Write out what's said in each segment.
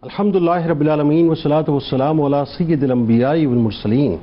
الحمدللہ رب العالمین والصلاة والسلام علی سید الانبیاء والمرسلین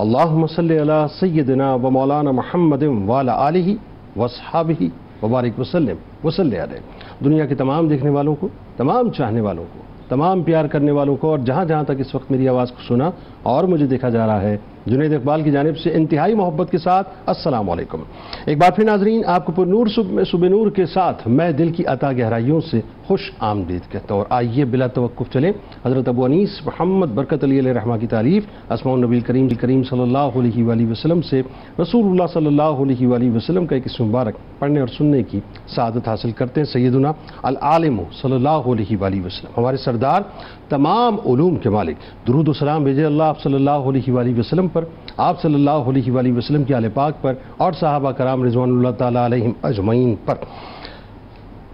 اللہم صلی علی سیدنا و مولانا محمد وعلی آلہ واصحابہ وبارک وسلم علیہ۔ دنیا کے تمام دیکھنے والوں کو، تمام چاہنے والوں کو، تمام پیار کرنے والوں کو اور جہاں جہاں تک اس وقت میری آواز کو سنا اور مجھے دیکھا جا رہا ہے، جنید اقبال کی جانب سے انتہائی محبت کے ساتھ السلام علیکم۔ ایک بار پھر ناظرین، آپ کو پر نور صبح نور کے ساتھ میں دل کی عطا گہرائیوں سے خوش آمدید کہتا ہوں، اور آئیے بلا توقف چلیں حضرت ابو انیس محمد برکت علی علیہ رحمہ کی تعریف اسماء النبی کریم صلی اللہ علیہ وآلہ وسلم سے رسول اللہ صلی اللہ علیہ وآلہ وسلم کا ایک اسم مبارک پڑھنے اور سننے کی سعادت حاصل کرتے ہیں۔ سیدنا العالم صلی اللہ علیہ وآلہ وسلم، ہمارے سردار، تمام علوم کے مالک، درود و سلام بھیجے اللہ آپ صلی اللہ علیہ وآلہ وسلم پر، آپ صلی اللہ علیہ وآلہ وسلم کے آل پاک پر اور صحابہ کرام رضوان اللہ تعالیٰ علیہم اجمعین پر۔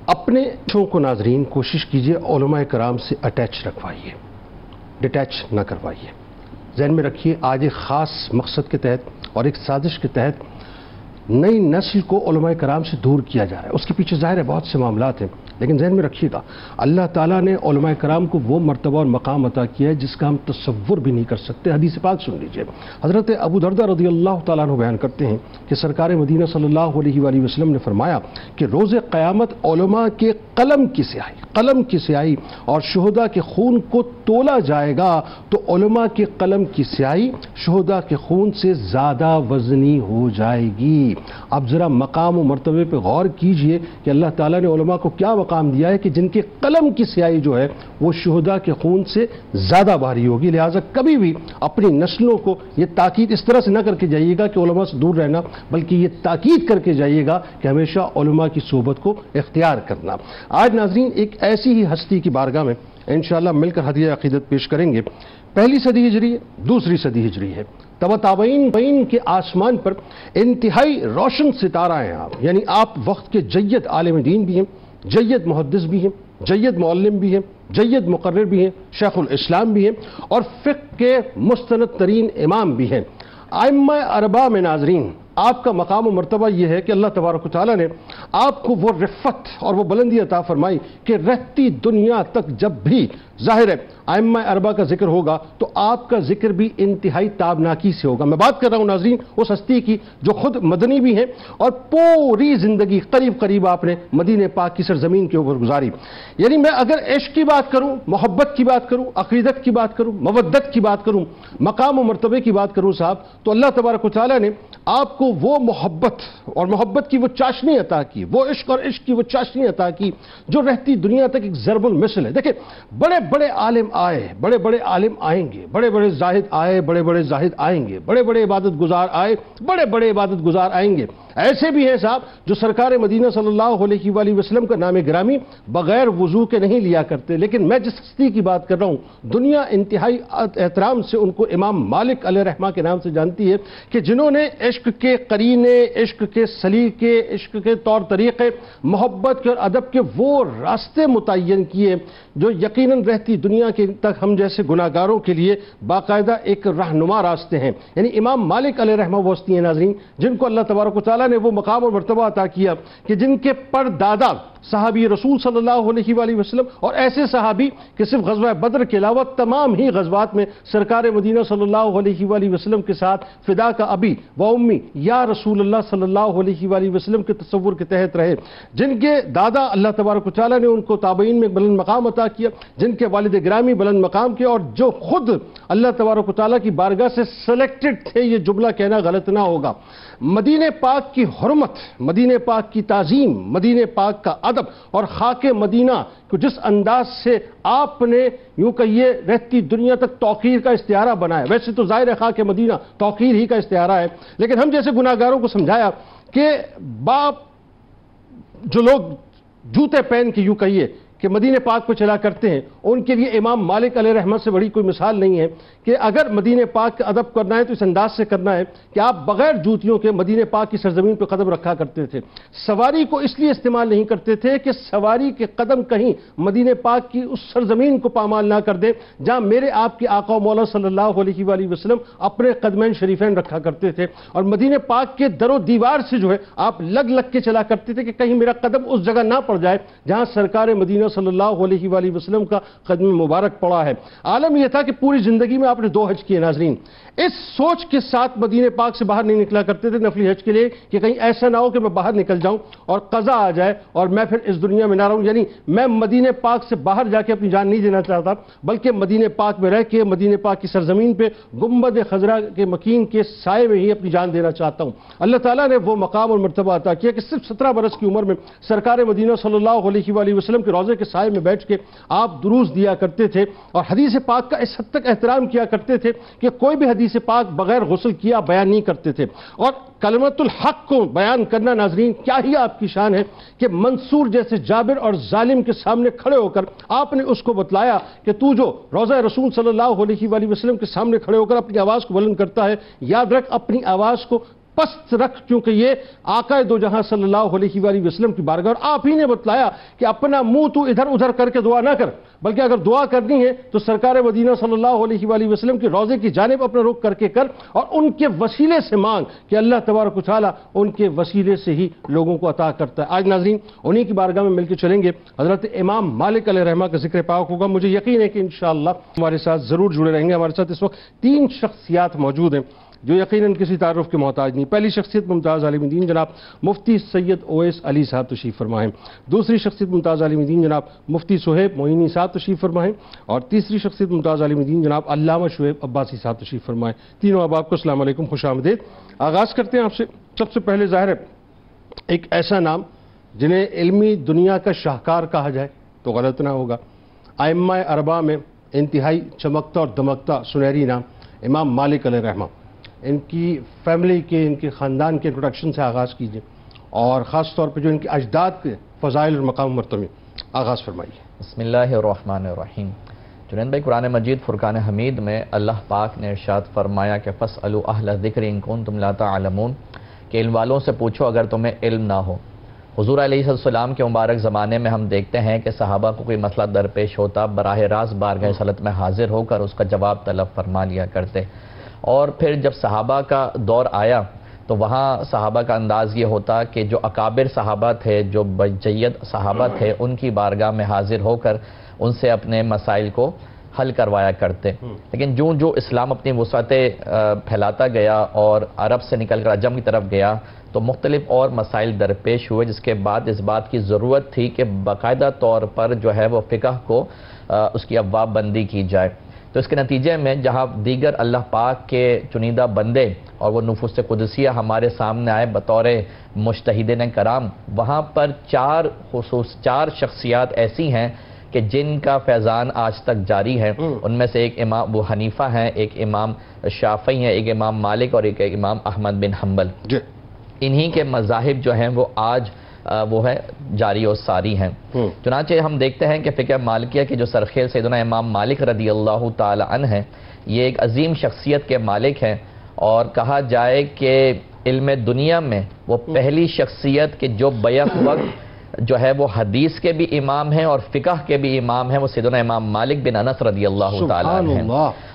اپنے بچوں کو ناظرین کوشش کیجئے علماء کرام سے اٹیچ رکھوائیے، ڈیٹیچ نہ کروائیے۔ ذہن میں رکھیے، آج ایک خاص مقصد کے تحت اور ایک سازش کے تحت نئی نسل کو علماء کرام سے دور کیا جا رہا ہے۔ اس کے پیچھے ظاہر ہے بہت سے معاملات ہیں، لیکن ذہن میں رکھیے گا اللہ تعالیٰ نے علماء کرام کو وہ مرتبہ اور مقام عطا کیا ہے جس کا ہم تصور بھی نہیں کر سکتے۔ حدیث پاک سن لیجئے، حضرت ابو دردہ رضی اللہ تعالیٰ عنہ بیان کرتے ہیں کہ سرکار مدینہ صلی اللہ علیہ وآلہ وسلم نے فرمایا کہ روز قیامت علماء کے قلم کی سیاہی اور شہداء کے خون کو تولا جائے گا تو علماء کے قلم کی سیاہی شہداء کے خون سے زیادہ وزنی ہو جائے گی۔ اب ذرا مقام و مرتبے پہ غور کیجئے کہ اللہ تعالیٰ نے علماء کو کیا مقام دیا ہے کہ جن کے قلم کی سیاہی جو ہے وہ شہداء کے خون سے زیادہ بھاری ہوگی۔ لہٰذا کبھی بھی اپنی نسلوں کو یہ تاکید اس طرح سے نہ کر کے جائیے گا کہ علماء سے دور رہنا، بلکہ یہ تاکید کر کے جائیے گا کہ ہمیشہ علماء کی صحبت کو اختیار کرنا۔ آج ناظرین ایک ایسی ہی ہستی کی بارگاہ میں انشاءاللہ مل کر ہدیہ عقیدت پیش کریں گے۔ پہلی صدی ہجری ہے، دوسری صدی ہجری ہے، تابعین کے آسمان پر انتہائی روشن ستارہ ہیں آپ، یعنی آپ وقت کے جید عالم دین بھی ہیں، جید محدث بھی ہیں، جید معلم بھی ہیں، جید مقرر بھی ہیں، شیخ الاسلام بھی ہیں اور فقہ کے مستند ترین امام بھی ہیں۔ ائمہ اربعہ میں ناظرین آپ کا مقام و مرتبہ یہ ہے کہ اللہ تبارک و تعالیٰ نے آپ کو وہ رفت اور وہ بلندی عطا فرمائی کہ رہتی دنیا تک جب بھی ظاہر ہے ائمہ اربعہ کا ذکر ہوگا تو آپ کا ذکر بھی انتہائی تابناکی سے ہوگا۔ میں بات کر رہا ہوں ناظرین اس ہستی کی جو خود مدنی بھی ہیں اور پوری زندگی قریب آپ نے مدینہ پاک کی سرزمین کے اوپر گزاری۔ یعنی میں اگر عشق کی بات کروں، محبت کی بات کروں، عقیدت کی بات کروں، مودت کی بات کروں، مقام و مرتبے کی بات کروں صاحب، تو اللہ تبارک و تعالیٰ نے آپ کو وہ محبت اور محبت کی وہ چاشنی عطا کی، وہ عشق اور عشق کی وہ چاشنی عطا کی جو رہتی دنیا تک ایک ضرب المثل ہے۔ دیکھیں بڑے عالم آئے، بڑے عالم آئیں گے، بڑے زاہد آئے، بڑے زاہد آئیں گے، بڑے عبادت گزار آئے، بڑے عبادت گزار آئیں گے۔ ایسے بھی ہیں صاحب جو سرکار مدینہ صلی اللہ علیہ وآلہ وسلم کا نام گرامی بغیر وضو کے نہیں لیا کرتے، لیکن میں جس ہستی کی بات کر رہا ہوں دنیا انتہائی احترام سے ان کو امام مالک علیہ رحمہ کے نام سے جانتی ہے کہ جنہوں نے عشق کے قرینے، عشق کے سلیقے، عشق کے طور طریقے، محبت کے اور ادب کے وہ راستے متعین کیے جو یقیناً رہتی دنیا کے تک ہم جیسے گناہگاروں کے لیے باقاعدہ ایک رہنما راستے ہیں۔ یعنی امام مالک علیہ رحمہ وہ ہستی ہیں ناظرین جن کو اللہ تبارک و تعالیٰ نے وہ مقام اور مرتبہ عطا کیا کہ جن کے پردادا صحابی رسول صلی اللہ علیہ وآلہ وسلم اور ایسے صحابی کہ صرف غزوہ بدر کے علاوہ تمام ہی غزوات میں سرکار مدینہ صلی اللہ علیہ وآلہ وسلم کے ساتھ فدا کا ابی و امی یا رسول اللہ صلی اللہ علیہ وآلہ وسلم کے تصور کے تحت رہے، جن کے دادا اللہ تبارک و تعالیٰ نے ان کو تابعین میں بلند مقام عطا کیا، جن کے والد گرامی بلند مقام کے اور جو خود اللہ تبارک و تعالیٰ کی بارگاہ سے سلیکٹڈ تھے، یہ جملہ کہنا غلط نہ ہوگا۔ مدینہ پاک کی حرمت، مدینہ پاک کی تعظیم، مدینہ پاک کا ادب اور خاک مدینہ کو جس انداز سے آپ نے یوں کہیے رہتی دنیا تک توقیر کا استعارہ بنایا، ویسے تو ظاہر ہے خاک مدینہ توقیر ہی کا استعارہ ہے، لیکن ہم جیسے گناہگاروں کو سمجھایا کہ باپ جو لوگ جوتے پہن کے یوں کہیے کہ مدینہ پاک پہ چلا کرتے ہیں ان کے لیے امام مالک علیہ رحمہ سے بڑی کوئی مثال نہیں ہے کہ اگر مدینہ پاک کا ادب کرنا ہے تو اس انداز سے کرنا ہے کہ آپ بغیر جوتیوں کے مدینہ پاک کی سرزمین پہ قدم رکھا کرتے تھے۔ سواری کو اس لیے استعمال نہیں کرتے تھے کہ سواری کے قدم کہیں مدینہ پاک کی اس سرزمین کو پامال نہ کر دے جہاں میرے آپ کے آقا و مولا صلی اللہ علیہ وآلہ وسلم اپنے قدمین شریفین رکھا کرتے تھے، اور مدینہ پاک کے در و دیوار سے جو ہے آپ لگ کے چلا کرتے تھے کہ کہیں میرا قدم اس جگہ نہ پڑ جائے جہاں سرکار مدینہ صلی اللہ علیہ وآلہ وسلم کا قدم مبارک پڑا ہے۔ عالم یہ تھا کہ پوری زندگی میں آپ نے 2 حج کیے ناظرین، اس سوچ کے ساتھ مدینہ پاک سے باہر نہیں نکلا کرتے تھے نفلی حج کے لیے کہ کہیں ایسا نہ ہو کہ میں باہر نکل جاؤں اور قضا آ جائے اور میں پھر اس دنیا میں نہ رہوں، یعنی میں مدینہ پاک سے باہر جا کے اپنی جان نہیں دینا چاہتا، بلکہ مدینہ پاک میں رہ کے مدینہ پاک کی سرزمین پہ گنبد خضرا کے مکین کے سائے میں ہی اپنی جان دینا چاہتا ہوں۔ اللہ تعالیٰ نے وہ مقام اور مرتبہ عطا کیا کہ صرف 17 برس کی عمر میں سرکار مدینہ صلی اللہ علیہ وآلہ وسلم کے روضے کے سائے میں بیٹھ کے آپ دروس دیا کرتے تھے اور حدیث پاک کا اس حد تک احترام کیا کرتے تھے کہ کوئی بھی حدیث پاک بغیر غسل کیا بیان نہیں کرتے تھے۔ اور کلمت الحق کو بیان کرنا ناظرین کیا ہی آپ کی شان ہے کہ منصور جیسے جابر اور ظالم کے سامنے کھڑے ہو کر آپ نے اس کو بتلایا کہ تو جو روضہ رسول صلی اللہ علیہ وآلہ وسلم کے سامنے کھڑے ہو کر اپنی آواز کو بلند کرتا ہے، یاد رکھ اپنی آواز کو پست رکھ، کیونکہ یہ آقا دو جہاں صلی اللہ علیہ وآلہ وسلم کی بارگاہ، اور آپ ہی نے بتلایا کہ اپنا منہ تو ادھر ادھر کر کے دعا نہ کر، بلکہ اگر دعا کرنی ہے تو سرکار مدینہ صلی اللہ علیہ وآلہ وسلم کے روضے کی جانب اپنا رخ کر کے کر اور ان کے وسیلے سے مانگ کہ اللہ تبارک و تعالیٰ ان کے وسیلے سے ہی لوگوں کو عطا کرتا ہے۔ آج ناظرین انہی کی بارگاہ میں مل کے چلیں گے، حضرت امام مالک علیہ رحمہ کا ذکر پاک ہوگا۔ مجھے یقین ہے کہ انشاءاللہ ہمارے ساتھ ضرور جڑے رہیں گے۔ ہمارے ساتھ اس وقت 3 شخصیات موجود ہیں جو یقیناً کسی تعارف کے محتاج نہیں۔ پہلی شخصیت ممتاز عالم دین جناب مفتی سید اویس علی صاحب تشریف فرما ہیں، دوسری شخصیت ممتاز عالم دین جناب مفتی صہیب معینی صاحب تشریف فرما ہیں، اور تیسری شخصیت ممتاز عالم دین جناب علامہ شعیب عباسی صاحب تشریف فرما ہیں۔ تینوں احباب کو السلام علیکم، خوش آمدید۔ آغاز کرتے ہیں آپ سے۔ سب سے پہلے ظاہر ہے ایک ایسا نام جنہیں علمی دنیا کا شاہکار کہا جائے تو غلط نہ ہوگا، ائمہ اربعہ میں انتہائی چمکتا اور دمکتا سنہری نام امام مالک علیہ رحمہ۔ ان کی فیملی کے، ان کے خاندان کے انٹروڈکشن سے آغاز کیجئے اور خاص طور پہ جو ان کے اجداد کے فضائل اور مقام مرتبہ آغاز فرمائیے۔ بسم اللہ الرحمن الرحیم۔ جنید بھائی، قرآن مجید فرقان حمید میں اللہ پاک نے ارشاد فرمایا کہ فاسألوا اہل الذکر ان کنتم لا تعلمون، کہ علم والوں سے پوچھو اگر تمہیں علم نہ ہو۔ حضور علیہ السلام کے مبارک زمانے میں ہم دیکھتے ہیں کہ صحابہ کو کوئی مسئلہ درپیش ہوتا، براہ راست بارگاہ رسالت میں حاضر ہو کر اس کا جواب طلب فرما لیا کرتے، اور پھر جب صحابہ کا دور آیا تو وہاں صحابہ کا انداز یہ ہوتا کہ جو اکابر صحابہ تھے، جو بجید صحابہ تھے، ان کی بارگاہ میں حاضر ہو کر ان سے اپنے مسائل کو حل کروایا کرتے۔ لیکن جو اسلام اپنی وسعتیں پھیلاتا گیا اور عرب سے نکل کر عجم کی طرف گیا تو مختلف اور مسائل درپیش ہوئے، جس کے بعد اس بات کی ضرورت تھی کہ باقاعدہ طور پر جو ہے وہ فقہ کو اس کی ابواب بندی کی جائے۔ تو اس کے نتیجے میں جہاں دیگر اللہ پاک کے چنیدہ بندے اور وہ نفوس قدسیہ ہمارے سامنے آئے بطور مجتہدین کرام، وہاں پر 4 شخصیات ایسی ہیں کہ جن کا فیضان آج تک جاری ہے۔ ان میں سے ایک امام ابو حنیفہ ہیں، ایک امام شافعی ہیں، ایک امام مالک اور ایک امام احمد بن حنبل۔ انہی کے مذاہب جو ہیں وہ آج وہ ہے جاری و ساری ہیں۔ چنانچہ ہم دیکھتے ہیں کہ فقہ مالکیہ کے جو سرخیل سیدنا امام مالک رضی اللہ تعالی عنہ ہیں، یہ ایک عظیم شخصیت کے مالک ہیں، اور کہا جائے کہ علم دنیا میں وہ پہلی شخصیت کہ جو بیک وقت جو ہے وہ حدیث کے بھی امام ہیں اور فقہ کے بھی امام ہیں، وہ سیدنا امام مالک بن انس رضی اللہ تعالی عنہ ہیں۔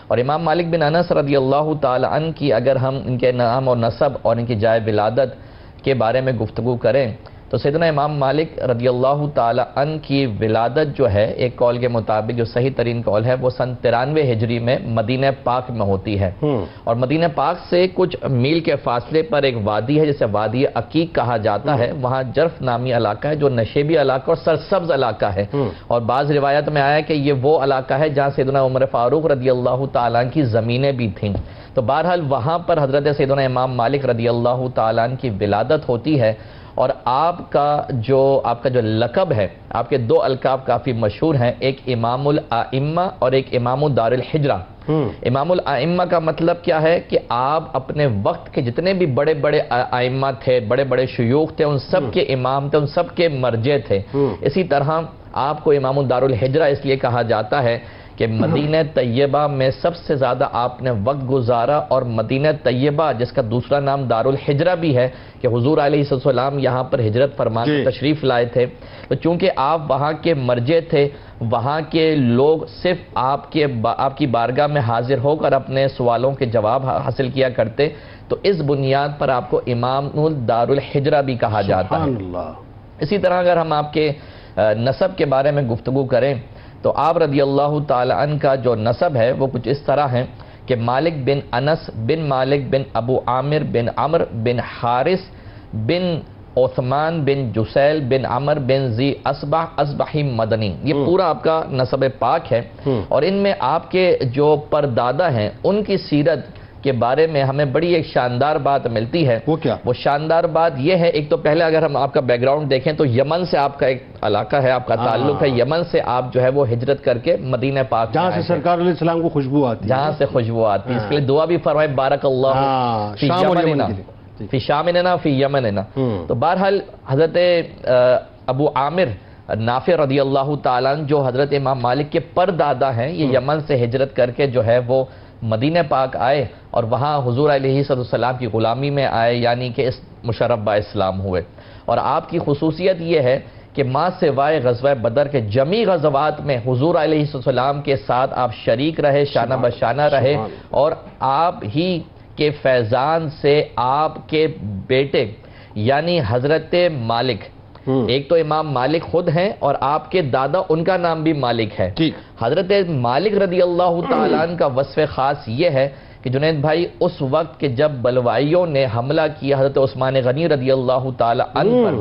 اور امام مالک بن انس رضی اللہ تعالی عنہ کی اگر ہم ان کے نام اور نسب اور ان کی جائے ولادت کے بارے میں گفتگو کریں تو سیدنا امام مالک رضی اللہ تعالی عنہ کی ولادت جو ہے ایک قول کے مطابق جو صحیح ترین قول ہے وہ سن 93 ہجری میں مدینہ پاک میں ہوتی ہے، اور مدینہ پاک سے کچھ میل کے فاصلے پر ایک وادی ہے جسے وادی عقیق کہا جاتا ہے، وہاں جرف نامی علاقہ ہے جو نشیبی علاقہ اور سرسبز علاقہ ہے، اور بعض روایت میں آیا کہ یہ وہ علاقہ ہے جہاں سیدنا عمر فاروق رضی اللہ تعالی عنہ کی زمینیں بھی تھیں۔ تو بہرحال وہاں پر حضرت سیدنا امام مالک رضی اللہ تعالی عنہ کی ولادت ہوتی ہے، اور آپ کا جو لقب ہے، آپ کے 2 القاب کافی مشہور ہیں، ایک امام الائمہ اور ایک امام دار الحجرہ۔ امام الائمہ کا مطلب کیا ہے کہ آپ اپنے وقت کے جتنے بھی بڑے بڑے ائمہ تھے، بڑے بڑے شیوخ تھے، ان سب کے امام تھے، ان سب کے مرجع تھے۔ اسی طرح آپ کو امام دار الحجرہ اس لیے کہا جاتا ہے کہ مدینہ طیبہ میں سب سے زیادہ آپ نے وقت گزارا، اور مدینہ طیبہ جس کا دوسرا نام دار الحجرہ بھی ہے کہ حضور علیہ السلام یہاں پر ہجرت فرما کے تشریف لائے تھے، تو چونکہ آپ وہاں کے مرجع تھے، وہاں کے لوگ صرف آپ کی بارگاہ میں حاضر ہو کر اپنے سوالوں کے جواب حاصل کیا کرتے، تو اس بنیاد پر آپ کو امام دار الحجرہ بھی کہا جاتا ہے۔ اسی طرح اگر ہم آپ کے نسب کے بارے میں گفتگو کریں تو آپ رضی اللہ تعالی عنہ کا جو نسب ہے وہ کچھ اس طرح ہے کہ مالک بن انس بن مالک بن ابو عامر بن عمر بن حارث بن عثمان بن جسیل بن عمر بن زی اصبح اصبحی مدنی، یہ پورا آپ کا نسب پاک ہے۔ اور ان میں آپ کے جو پردادا ہیں ان کی سیرت کے بارے میں ہمیں بڑی ایک شاندار بات ملتی ہے۔ وہ کیا؟ وہ شاندار بات یہ ہے، ایک تو پہلے اگر ہم آپ کا بیک گراؤنڈ دیکھیں تو یمن سے آپ کا ایک علاقہ ہے، آپ کا تعلق ہے یمن سے، آپ جو ہے وہ ہجرت کر کے مدینہ پاک جہاں سے سرکار علیہ السلام کو خوشبو آتی ہے، جہاں سے خوشبو آتی ہے، اس کے لیے دعا بھی فرمائے بارک اللہ فی یمننا فی شامنا فی یمننا۔ تو بہرحال حضرت ابو عامر نافع رضی اللہ تعالیٰ جو حضرت امام مالک کے پردادا ہیں، یہ یمن سے ہجرت کر کے جو ہے وہ مدینہ پاک آئے اور وہاں حضور علیہ السلام کی غلامی میں آئے، یعنی کہ اس مشرف با اسلام ہوئے۔ اور آپ کی خصوصیت یہ ہے کہ ماں سوائے غزوہ بدر کے جمی غزوات میں حضور علیہ السلام کے ساتھ آپ شریک رہے، شانہ بشانہ رہے، اور آپ ہی کے فیضان سے آپ کے بیٹے یعنی حضرت مالک، ایک تو امام مالک خود ہیں اور آپ کے دادا ان کا نام بھی مالک ہے۔ حضرت مالک رضی اللہ تعالیٰ عنہ کا وصف خاص یہ ہے کہ جنید بھائی اس وقت کہ جب بلوائیوں نے حملہ کیا حضرت عثمان غنی رضی اللہ تعالیٰ عنہ پر،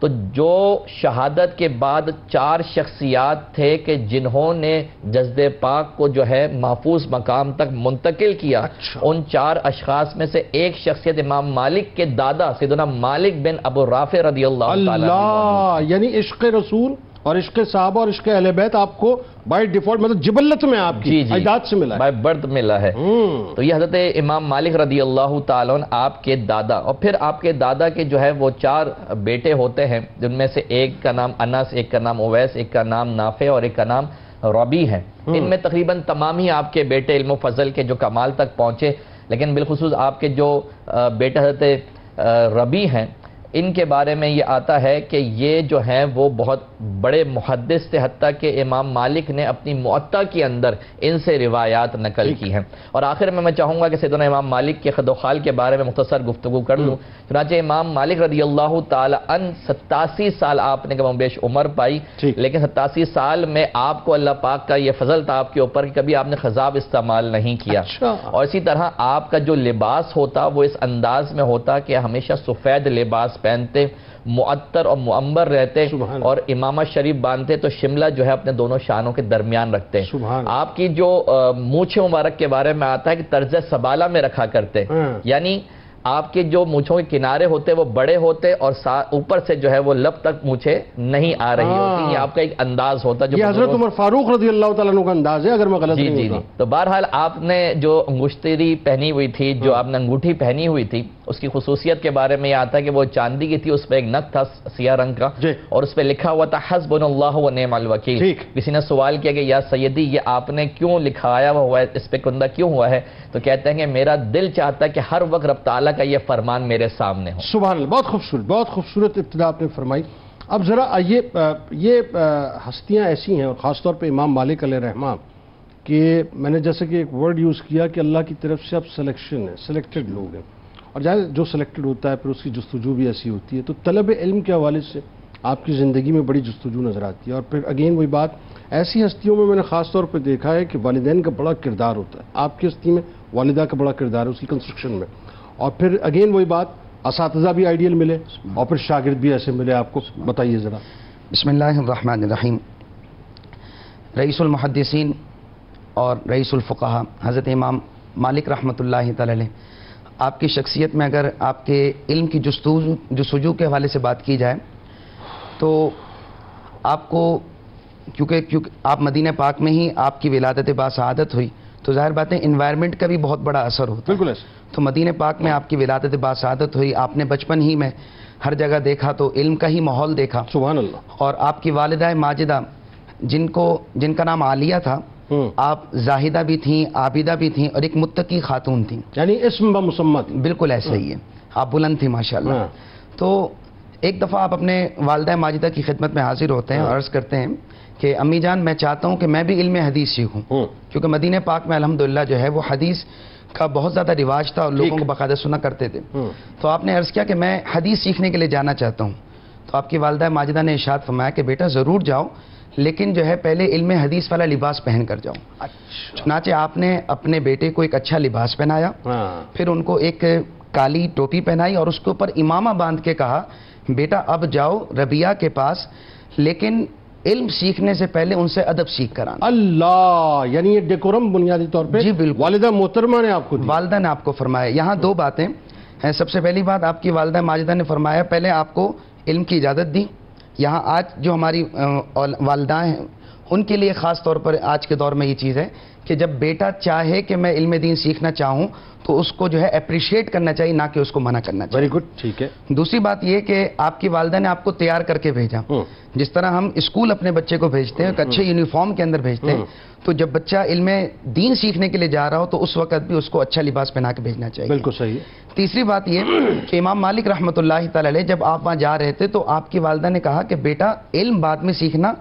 تو جو شہادت کے بعد 4 شخصیات تھے کہ جنہوں نے جسد پاک کو جو ہے محفوظ مقام تک منتقل کیا، ان 4 اشخاص میں سے ایک شخصیت امام مالک کے دادا سیدنا مالک بن ابو رافع رضی اللہ تعالیٰ، یعنی عشق رسول اور عشق صحابہ اور عشق اہل بیت آپ کو بائی ڈیفالٹ مطلب جبلت میں آپ کی اجداد سے ملا ہے، بائی برتھ ملا ہے۔ تو یہ حضرت امام مالک رضی اللہ تعالیٰ عنہ آپ کے دادا، اور پھر آپ کے دادا کے جو ہے وہ 4 بیٹے ہوتے ہیں، جن میں سے ایک کا نام انس، ایک کا نام اویس، ایک کا نام نافع اور ایک کا نام ربی ہے۔ ان میں تقریباً تمام ہی آپ کے بیٹے علم و فضل کے جو کمال تک پہنچے، لیکن بالخصوص آپ کے جو بیٹے حضرت ربی ہیں، ان کے بارے میں یہ آتا ہے کہ یہ جو ہیں وہ بہت بڑے محدث تھے، حتیٰ کہ امام مالک نے اپنی معطا کے اندر ان سے روایات نقل کی ہیں۔ اور آخر میں چاہوں گا کہ سیدنا امام مالک کے خد و خال کے بارے میں مختصر گفتگو کر لوں۔ چنانچہ امام مالک رضی اللہ تعالی عنہ 87 سال آپ نے کم بیش عمر پائی، لیکن 87 سال میں آپ کو اللہ پاک کا یہ فضل تھا آپ کے اوپر کہ کبھی آپ نے خضاب استعمال نہیں کیا، اور اسی طرح آپ کا جو لباس ہوتا وہ اس انداز میں ہوتا کہ ہمیشہ سفید لباس پہنتے، معطر اور معمر رہتے، اور امامہ شریف باندھتے تو شملہ جو ہے اپنے دونوں شانوں کے درمیان رکھتے۔ آپ کی جو مونچھ مبارک کے بارے میں آتا ہے کہ طرز سبالہ میں رکھا کرتے، یعنی آپ کے جو مونچھوں کے کنارے ہوتے وہ بڑے ہوتے اور اوپر سے جو ہے وہ لب تک مونچھیں نہیں آ رہی ہوتی، یہ آپ کا ایک انداز ہوتا جو حضرت عمر فاروق رضی اللہ تعالیٰ عنہ کا انداز ہے اگر میں غلط نہیں ہوتا۔ تو بہرحال آپ نے جو انگشتری پہنی ہوئی تھی، جو آپ نے انگوٹھی پہنی ہوئی تھی، اس کی خصوصیت کے بارے میں یہ آتا ہے کہ وہ چاندی کی تھی، اس پہ ایک نق تھا سیاہ رنگ کا، اور اس پہ لکھا ہوا تھا حسبنا اللہ و نعم الوکیل۔ کسی نے سوال کیا کہ یا سیدی یہ آپ نے کیوں لکھایا ہوا ہے، اس پہ کندہ کیوں ہوا ہے؟ تو کہتے ہیں کہ میرا دل چاہتا ہے کہ ہر وقت رب تعالیٰ کا یہ فرمان میرے سامنے ہو۔ سبحان اللہ، بہت خوبصورت ابتدا آپ نے فرمائی۔ اب ذرا یہ ہستیاں ایسی ہیں، اور خاص طور پہ امام مالک علیہ الرحمہ، کہ میں نے جیسے کہ ایک ورڈ یوز کیا کہ اللہ کی طرف سے اب سلیکشن ہے، سلیکٹڈ لوگ ہیں، اور جو سلیکٹڈ ہوتا ہے پھر اس کی جستجو بھی ایسی ہوتی ہے۔ تو طلب علم کے حوالے سے آپ کی زندگی میں بڑی جستجو نظر آتی ہے، اور پھر اگین وہی بات، ایسی ہستیوں میں نے خاص طور پہ دیکھا ہے کہ والدین کا بڑا کردار ہوتا ہے، آپ کی ہستی میں والدہ کا بڑا کردار ہے اس کی کنسٹرکشن میں، اور پھر اگین وہی بات، اساتذہ بھی آئیڈیل ملے اور پھر شاگرد بھی ایسے ملے آپ کو، بتائیے ذرا۔ بسم اللہ الرحمن الرحیم۔ رئیس المحدثین اور رئیس الفقہاء حضرت امام مالک رحمۃ اللہ تعالی علیہ، آپ کی شخصیت میں اگر آپ کے علم کی جستجو کے حوالے سے بات کی جائے تو آپ کو کیونکہ آپ مدینہ پاک میں ہی آپ کی ولادت باسعادت ہوئی، تو ظاہر بات ہے انوائرمنٹ کا بھی بہت بڑا اثر ہوتا ہے۔ بالکل ایسا۔ تو مدینہ پاک میں آپ کی ولادت باسعادت ہوئی، آپ نے بچپن ہی میں ہر جگہ دیکھا تو علم کا ہی ماحول دیکھا۔ سبحان اللہ۔ اور آپ کی والدہ ماجدہ جن کا نام عالیہ تھا، آپ زاہدہ بھی تھیں، عابدہ بھی تھیں، اور ایک متقی خاتون تھیں، یعنی اسم بمسمہ تھی۔ بالکل ایسا ہی ہے، آپ بلند تھیں ماشاءاللہ۔ تو ایک دفعہ آپ اپنے والدہ ماجدہ کی خدمت میں حاضر ہوتے ہیں اور عرض کرتے ہیں کہ امی جان میں چاہتا ہوں کہ میں بھی علم حدیث سیکھوں، کیونکہ مدینہ پاک میں الحمدللہ جو ہے وہ حدیث کا بہت زیادہ رواج تھا اور لوگوں کو باقاعدہ سنا کرتے تھے۔ تو آپ نے عرض کیا کہ میں حدیث سیکھنے کے لیے جانا چاہتا ہوں، تو آپ کی والدہ ماجدہ نے ارشاد فرمایا کہ بیٹا ضرور جاؤ، لیکن جو ہے پہلے علم حدیث والا لباس پہن کر جاؤں. چنانچہ آپ نے اپنے بیٹے کو ایک اچھا لباس پہنایا, پھر ان کو ایک کالی ٹوپی پہنائی اور اس کے اوپر امامہ باندھ کے کہا بیٹا اب جاؤ ربیہ کے پاس, لیکن علم سیکھنے سے پہلے ان سے ادب سیکھ کر آنا. اللہ, یعنی یہ ڈیکورم بنیادی طور پہ جی بالکل والدہ محترمہ نے آپ کو دی. والدہ نے آپ کو فرمایا. یہاں دو باتیں ہیں. سب سے پہلی بات آپ کی والدہ ماجدہ نے فرمایا پہلے آپ کو علم کی اجازت دی. یہاں آج جو ہماری والدہ ہیں ان کے لیے خاص طور پر آج کے دور میں یہ چیز ہے کہ جب بیٹا چاہے کہ میں علم دین سیکھنا چاہوں تو اس کو جو ہے اپریشیٹ کرنا چاہیے, نہ کہ اس کو منع کرنا چاہیے. ویری گڈ, ٹھیک ہے. دوسری بات یہ کہ آپ کی والدہ نے آپ کو تیار کر کے بھیجا. جس طرح ہم اسکول اپنے بچے کو بھیجتے ہیں, ایک اچھے یونیفارم کے اندر بھیجتے ہیں, تو جب بچہ علم دین سیکھنے کے لیے جا رہا ہو تو اس وقت بھی اس کو اچھا لباس پہنا کے بھیجنا چاہیے. بالکل صحیح ہے. تیسری بات یہ کہ امام مالک رحمۃ اللہ تعالی علیہ جب آپ وہاں جا رہے تھے تو آپ کی والدہ نے کہا کہ بیٹا علم بعد میں سیکھنا,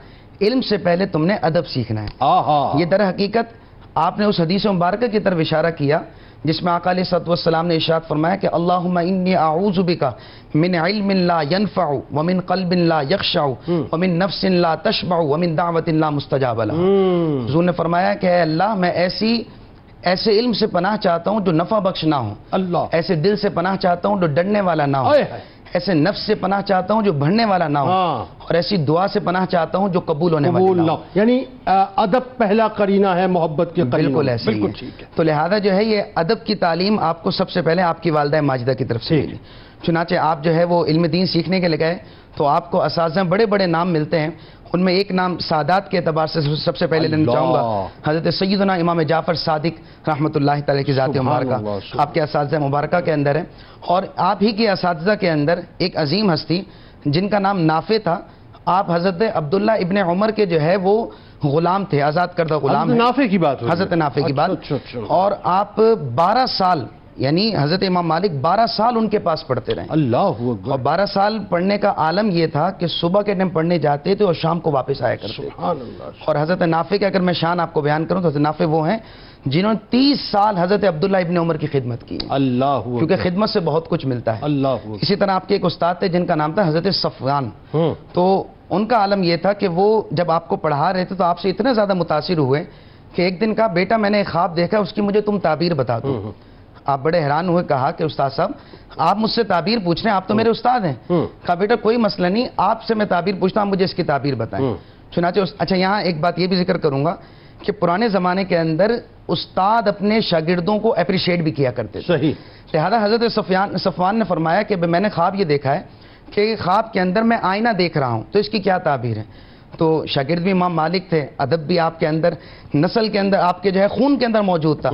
علم سے پہلے تم نے ادب سیکھنا ہے. یہ در حقیقت آپ نے اس حدیث مبارکہ کی طرف اشارہ کیا جس میں آقا علیہ الصلوۃ والسلام نے ارشاد فرمایا کہ اللہم انی اعوذ بک من علم لا ينفع ومن قلب لا یخشع ومن نفس لا تشبع ومن دعوت لا مستجاب لها. حضور نے فرمایا کہ اے اللہ میں ایسے علم سے پناہ چاہتا ہوں جو نفع بخش نہ ہو, اللہ, ایسے دل سے پناہ چاہتا ہوں جو ڈرنے والا نہ ہو, ایسے نفس سے پناہ چاہتا ہوں جو بڑھنے والا نہ ہو, اور ایسی دعا سے پناہ چاہتا ہوں جو قبول ہونے والی نہ ہو. یعنی ادب پہلا قرینہ ہے محبت کے قرینہ. بالکل ایسے ہی ہے. تو لہذا جو ہے یہ ادب کی تعلیم آپ کو سب سے پہلے آپ کی والدہ ماجدہ کی طرف سے ملی. چنانچہ آپ جو ہے وہ علم دین سیکھنے کے لیے گئے تو آپ کو اساتذہ بڑے بڑے نام ملتے ہیں. ان میں ایک نام سادات کے اعتبار سے سب سے پہلے لینا چاہوں گا, حضرت سیدنا امام جعفر صادق رحمۃ اللہ تعالی کی ذات مبارکہ آپ کے اساتذہ مبارکہ کے اندر ہے. اور آپ ہی کے اساتذہ کے اندر ایک عظیم ہستی جن کا نام نافع تھا, آپ حضرت عبداللہ ابن عمر کے جو ہے وہ غلام تھے, آزاد کردہ غلام. نافع کی بات, حضرت نافع کی بات. اور آپ 12 سال یعنی حضرت امام مالک 12 سال ان کے پاس پڑھتے رہے. اللہ اکبر. اور 12 سال پڑھنے کا عالم یہ تھا کہ صبح کے ٹائم پڑھنے جاتے تھے اور شام کو واپس آیا کرتے. سبحان اللہ. اور حضرت نافع کے اگر میں شان آپ کو بیان کروں تو حضرت نافع وہ ہیں جنہوں نے 30 سال حضرت عبداللہ ابن عمر کی خدمت کی. اللہ, کیونکہ خدمت سے بہت کچھ ملتا ہے. اللہ. اسی طرح آپ کے ایک استاد تھے جن کا نام تھا حضرت صفوان. تو ان کا عالم یہ تھا کہ وہ جب آپ کو پڑھا رہے تھے تو آپ سے اتنے زیادہ متاثر ہوئے کہ ایک دن کہا بیٹا میں نے ایک خواب دیکھا, اس کی مجھے تم تعبیر بتا دو. آپ بڑے حیران ہوئے, کہا کہ استاد صاحب آپ مجھ سے تعبیر پوچھ رہے ہیں, آپ تو میرے استاد ہیں. کہا بیٹا کوئی مسئلہ نہیں, آپ سے میں تعبیر پوچھتا ہوں, مجھے اس کی تعبیر بتائیں. چنانچہ اچھا یہاں ایک بات یہ بھی ذکر کروں گا کہ پرانے زمانے کے اندر استاد اپنے شاگردوں کو اپریشیٹ بھی کیا کرتے تھے. صحیح. لہذا حضرت صفوان نے فرمایا کہ میں نے خواب یہ دیکھا ہے کہ خواب کے اندر میں آئینہ دیکھ رہا ہوں, تو اس کی کیا تعبیر ہے. تو شاگرد بھی امام مالک تھے, ادب بھی آپ کے اندر, نسل کے اندر آپ کے جو ہے خون کے اندر موجود تھا.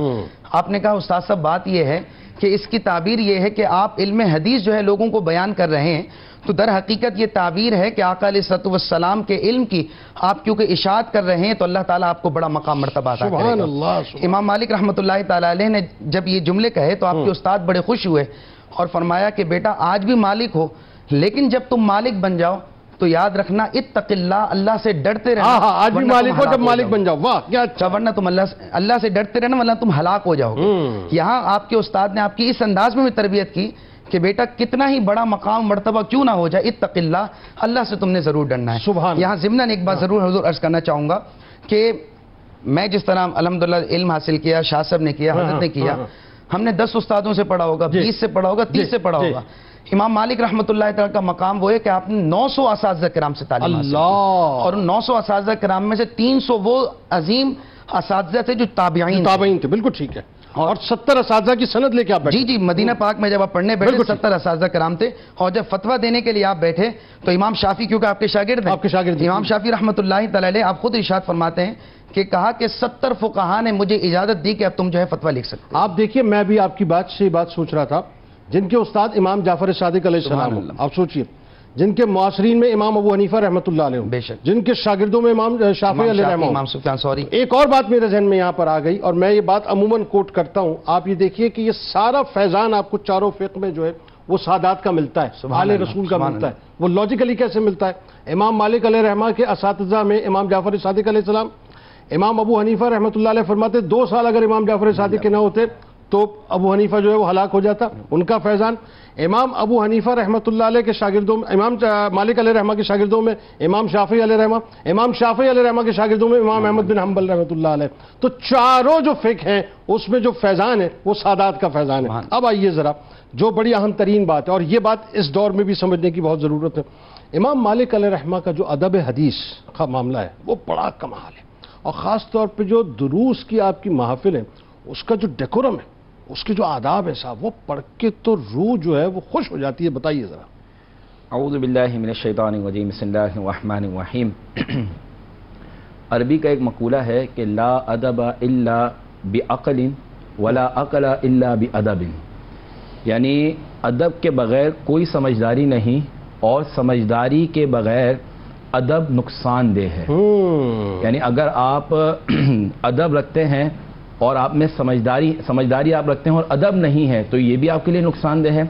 آپ نے کہا استاد صاحب بات یہ ہے کہ اس کی تعبیر یہ ہے کہ آپ علم حدیث جو ہے لوگوں کو بیان کر رہے ہیں, تو در حقیقت یہ تعبیر ہے کہ آقا علیہ الصلوۃ والسلام کے علم کی آپ کیونکہ اشاعت کر رہے ہیں تو اللہ تعالیٰ آپ کو بڑا مقام مرتبہ عطا کرے گا. سبحان اللہ. امام مالک رحمۃ اللہ تعالی علیہ نے جب یہ جملے کہے تو آپ کے استاد بڑے خوش ہوئے اور فرمایا کہ بیٹا آج بھی مالک ہو, لیکن جب تم مالک بن جاؤ تو یاد رکھنا اتق اللہ, اللہ سے ڈرتے رہنا. آج بھی مالک ہو, جب مالک بن جاؤ. واہ کیا اچھا. ورنہ تم اللہ سے ڈرتے رہنا ورنہ تم ہلاک ہو جاؤ گے. یہاں آپ کے استاد نے آپ کی اس انداز میں بھی تربیت کی کہ بیٹا کتنا ہی بڑا مقام مرتبہ کیوں نہ ہو جائے, اتق اللہ, اللہ سے تم نے ضرور ڈرنا ہے. سبحان. یہاں ضمناً ایک بات ضرور حضور عرض کرنا چاہوں گا کہ میں جس طرح الحمدللہ علم حاصل کیا, شاہ صاحب نے کیا, حضرت نے کیا, ہم نے 10 استادوں سے پڑھا ہوگا, 20 سے پڑھا ہوگا, 30 سے پڑھا ہوگا. امام مالک رحمۃ اللہ تعالی کا مقام وہ ہے کہ آپ نے 900 اساتذہ کرام سے تعلیم حاصل کی, اور ان 900 اساتذہ کرام میں سے 300 وہ عظیم اساتذہ تھے جو تابعین تھے. بالکل ٹھیک ہے. اور 70 اساتذہ کی سند لے کے آپ بیٹھے. جی مدینہ پاک میں جب آپ پڑھنے بیٹھے 70 اساتذہ کرام تھے, اور جب فتویٰ دینے کے لیے آپ بیٹھے تو امام شافعی کیونکہ آپ کے شاگرد ہیں, امام شافعی رحمۃ اللہ تعالی علیہ آپ خود ارشاد فرماتے ہیں کہ کہا کہ 70 فقہا نے مجھے اجازت دی کہ اب تم جو ہے فتویٰ لکھ سکتے. آپ دیکھیے میں بھی آپ کی بات سے بات سوچ رہا تھا, جن کے استاد امام جعفر صادق علیہ السلام, آپ سوچئے جن کے معاصرین میں امام ابو حنیفہ رحمۃ اللہ علیہ, بے شک جن کے شاگردوں میں امام شافعی علیہ رحمہ, امام سفیان ثوری. ایک اور بات میرے ذہن میں یہاں پر آ گئی اور میں یہ بات عموماً کوٹ کرتا ہوں. آپ یہ دیکھیے کہ یہ سارا فیضان آپ کو چاروں فقہ میں جو ہے وہ سادات کا ملتا ہے, آل رسول کا ملتا ہے. وہ لاجیکلی کیسے ملتا ہے؟ امام مالک علیہ رحمہ کے اساتذہ میں امام جعفر صادق علیہ السلام, امام ابو حنیفہ رحمۃ اللہ علیہ فرماتے 2 سال اگر امام جعفر صادق کے نہ ہوتے تو ابو حنیفہ جو ہے وہ ہلاک ہو جاتا، ان کا فیضان۔ امام ابو حنیفہ رحمۃ اللہ علیہ کے شاگردوں میں، امام مالک علیہ رحمہ کے شاگردوں میں امام شافعی علیہ رحمہ، امام شافعی علیہ رحمہ کے شاگردوں میں امام احمد بن حنبل رحمۃ اللہ علیہ۔ تو چاروں جو فقہ ہیں اس میں جو فیضان ہے وہ سادات کا فیضان ہے۔ اب آئیے ذرا جو بڑی اہم ترین بات ہے، اور یہ بات اس دور میں بھی سمجھنے کی بہت ضرورت ہے، امام مالک علیہ رحمہ کا جو ادب حدیث کا معاملہ ہے وہ بڑا کمال ہے، اور خاص طور پہ جو دروس کی آپ کی محافل ہے اس کا جو ڈیکورم ہے، اس کے جو آداب ہے صاحب، وہ پڑھ کے تو روح جو ہے وہ خوش ہو جاتی ہے۔ بتائیے ذرا۔ اعوذ باللہ من الشیطان الرجیم، بسم اللہ الرحمن الرحیم۔ عربی کا ایک مقولہ ہے کہ لا ادب الا بعقل ولا عقل الا بادب، یعنی ادب کے بغیر کوئی سمجھداری نہیں، اور سمجھداری کے بغیر ادب نقصان دہ ہے۔ یعنی اگر آپ ادب رکھتے ہیں اور آپ میں سمجھداری آپ رکھتے ہیں اور ادب نہیں ہے تو یہ بھی آپ کے لیے نقصان دہ ہے،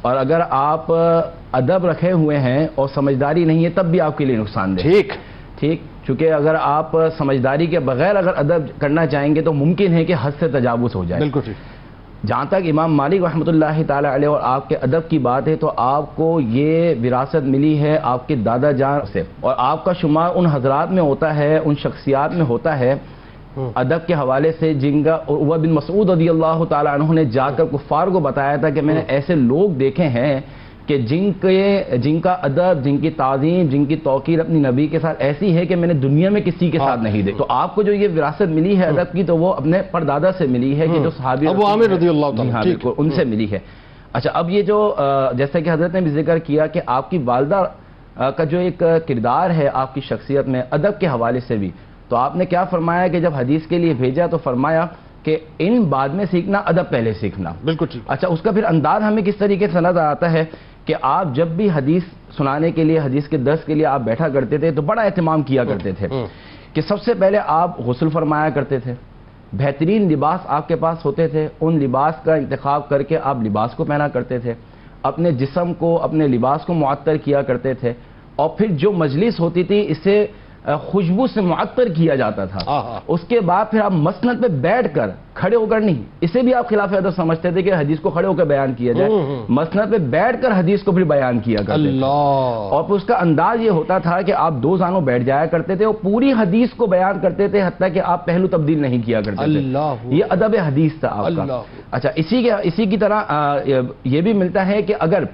اور اگر آپ ادب رکھے ہوئے ہیں اور سمجھداری نہیں ہے تب بھی آپ کے لیے نقصان دہ ہے۔ ٹھیک، چونکہ اگر آپ سمجھداری کے بغیر اگر ادب کرنا چاہیں گے تو ممکن ہے کہ حد سے تجاوز ہو جائے۔ بالکل ٹھیک۔ جہاں تک امام مالک رحمۃ اللہ تعالی علیہ اور آپ کے ادب کی بات ہے تو آپ کو یہ وراثت ملی ہے آپ کے دادا جان سے، اور آپ کا شمار ان حضرات میں ہوتا ہے، ان شخصیات میں ہوتا ہے ادب کے حوالے سے جن کا عروہ بن مسعود رضی اللہ تعالی عنہ نے جا کر کفار کو بتایا تھا کہ میں نے ایسے لوگ دیکھے ہیں کہ جن کا ادب، جن کی تعظیم، جن کی توقیر اپنی نبی کے ساتھ ایسی ہے کہ میں نے دنیا میں کسی کے ساتھ نہیں دیکھی۔ تو آپ کو جو یہ وراثت ملی ہے ادب کی تو وہ اپنے پردادا سے ملی ہے کہ جو صحابی ابو عامر رضی اللہ تعالی بالکل ان سے ملی ہے۔ اچھا، اب یہ جو جیسا کہ حضرت نے بھی ذکر کیا کہ آپ کی والدہ کا جو ایک کردار ہے آپ کی شخصیت میں ادب کے حوالے سے بھی، تو آپ نے کیا فرمایا کہ جب حدیث کے لیے بھیجا تو فرمایا کہ علم بعد میں سیکھنا، ادب پہلے سیکھنا۔ بالکل ٹھیک۔ اچھا، اس کا پھر انداز ہمیں کس طریقے سے نظر آتا ہے کہ آپ جب بھی حدیث سنانے کے لیے، حدیث کے درس کے لیے آپ بیٹھا کرتے تھے تو بڑا اہتمام کیا کرتے تھے کہ سب سے پہلے آپ غسل فرمایا کرتے تھے، بہترین لباس آپ کے پاس ہوتے تھے، ان لباس کا انتخاب کر کے آپ لباس کو پہنا کرتے تھے، اپنے جسم کو، اپنے لباس کو معطر کیا کرتے تھے، اور پھر جو مجلس ہوتی تھی اسے خوشبو سے معطر کیا جاتا تھا۔ اس کے بعد پھر آپ مسند پہ بیٹھ کر، کھڑے ہو کر نہیں، اسے بھی آپ خلاف ادب سمجھتے تھے کہ حدیث کو کھڑے ہو کر بیان کیا جائے، مسند پہ بیٹھ کر حدیث کو پھر بیان کیا کرتے تھے، اور پھر اس کا انداز یہ ہوتا تھا کہ آپ دو زانوں بیٹھ جایا کرتے تھے اور پوری حدیث کو بیان کرتے تھے، حتیٰ کہ آپ پہلو تبدیل نہیں کیا کرتے تھے۔ یہ ادب حدیث تھا آپ کا۔ اچھا، اسی کی طرح یہ بھی ملتا ہے کہ اگر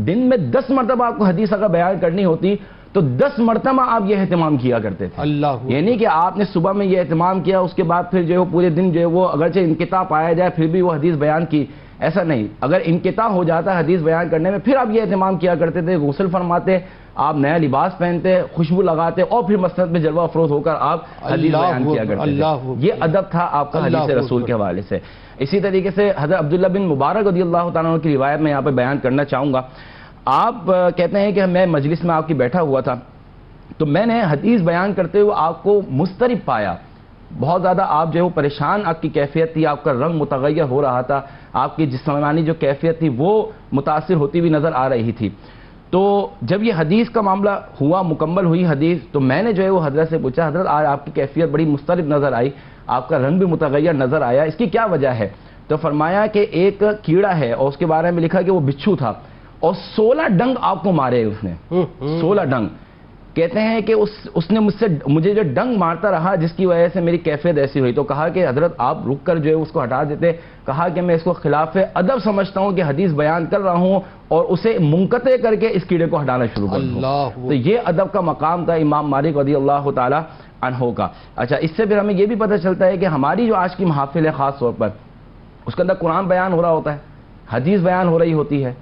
دن میں 10 مرتبہ آپ کو حدیث اگر بیان کرنی ہوتی تو 10 مرتبہ آپ یہ اہتمام کیا کرتے تھے۔ یعنی کہ آپ نے صبح میں یہ اہتمام کیا، اس کے بعد پھر جو ہے پورے دن جو ہے وہ اگرچہ انقطاع پایا جائے پھر بھی وہ حدیث بیان کی، ایسا نہیں، اگر انقطاع ہو جاتا حدیث بیان کرنے میں پھر آپ یہ اہتمام کیا کرتے تھے، غسل فرماتے، آپ نیا لباس پہنتے، خوشبو لگاتے، اور پھر مسند میں جلوہ افروز ہو کر آپ حدیث بیان کیا کرتے تھے۔ یہ ادب تھا آپ کا حدیث رسول کے حوالے سے۔ اسی طریقے سے حضرت عبداللہ بن مبارک رضی اللہ تعالیٰ عنہ کی روایت میں یہاں پہ بیان کرنا چاہوں گا۔ آپ کہتے ہیں کہ میں مجلس میں آپ کی بیٹھا ہوا تھا تو میں نے حدیث بیان کرتے ہوئے آپ کو مضطرب پایا، بہت زیادہ آپ جو ہے وہ پریشان، آپ کی کیفیت تھی، آپ کا رنگ متغیر ہو رہا تھا، آپ کی جسمانی جو کیفیت تھی وہ متاثر ہوتی ہوئی نظر آ رہی تھی۔ تو جب یہ حدیث کا معاملہ ہوا، مکمل ہوئی حدیث، تو میں نے جو ہے وہ حضرت سے پوچھا، حضرت آج آپ کی کیفیت بڑی مضطرب نظر آئی، آپ کا رنگ بھی متغیر نظر آیا، اس کی کیا وجہ ہے؟ تو فرمایا کہ ایک کیڑا ہے اور اس کے بارے میں لکھا کہ وہ بچھو تھا اور 16 ڈنگ آپ کو مارے اس نے، 16 ڈنگ۔ کہتے ہیں کہ اس نے مجھے جو ڈنگ مارتا رہا جس کی وجہ سے میری کیفیت ایسی ہوئی، تو کہا کہ حضرت آپ رک کر جو ہے اس کو ہٹا دیتے، کہا کہ میں اس کو خلاف ادب سمجھتا ہوں کہ حدیث بیان کر رہا ہوں اور اسے منقطع کر کے اس کیڑے کو ہٹانا شروع کر دوں۔ تو یہ ادب کا مقام تھا امام مالک رضی اللہ تعالی عنہ کا۔ اچھا، اس سے پھر ہمیں یہ بھی پتہ چلتا ہے کہ ہماری جو آج کی محافل ہے خاص طور پر اس کے اندر قرآن بیان ہو رہا ہوتا ہے، حدیث بیان ہو رہی ہوتی ہے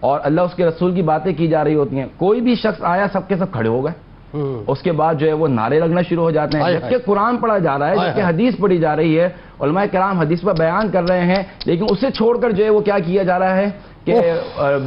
اور اللہ اس کے رسول کی باتیں کی جا رہی ہوتی ہیں، کوئی بھی شخص آیا سب کے سب کھڑے ہو گئے، اس کے بعد جو ہے وہ نعرے لگنا شروع ہو جاتے ہیں، جبکہ قرآن پڑھا جا رہا ہے، جبکہ حدیث پڑھی جا رہی ہے، علماء کرام حدیث پر بیان کر رہے ہیں، لیکن اسے چھوڑ کر جو ہے وہ کیا کیا جا رہا ہے کہ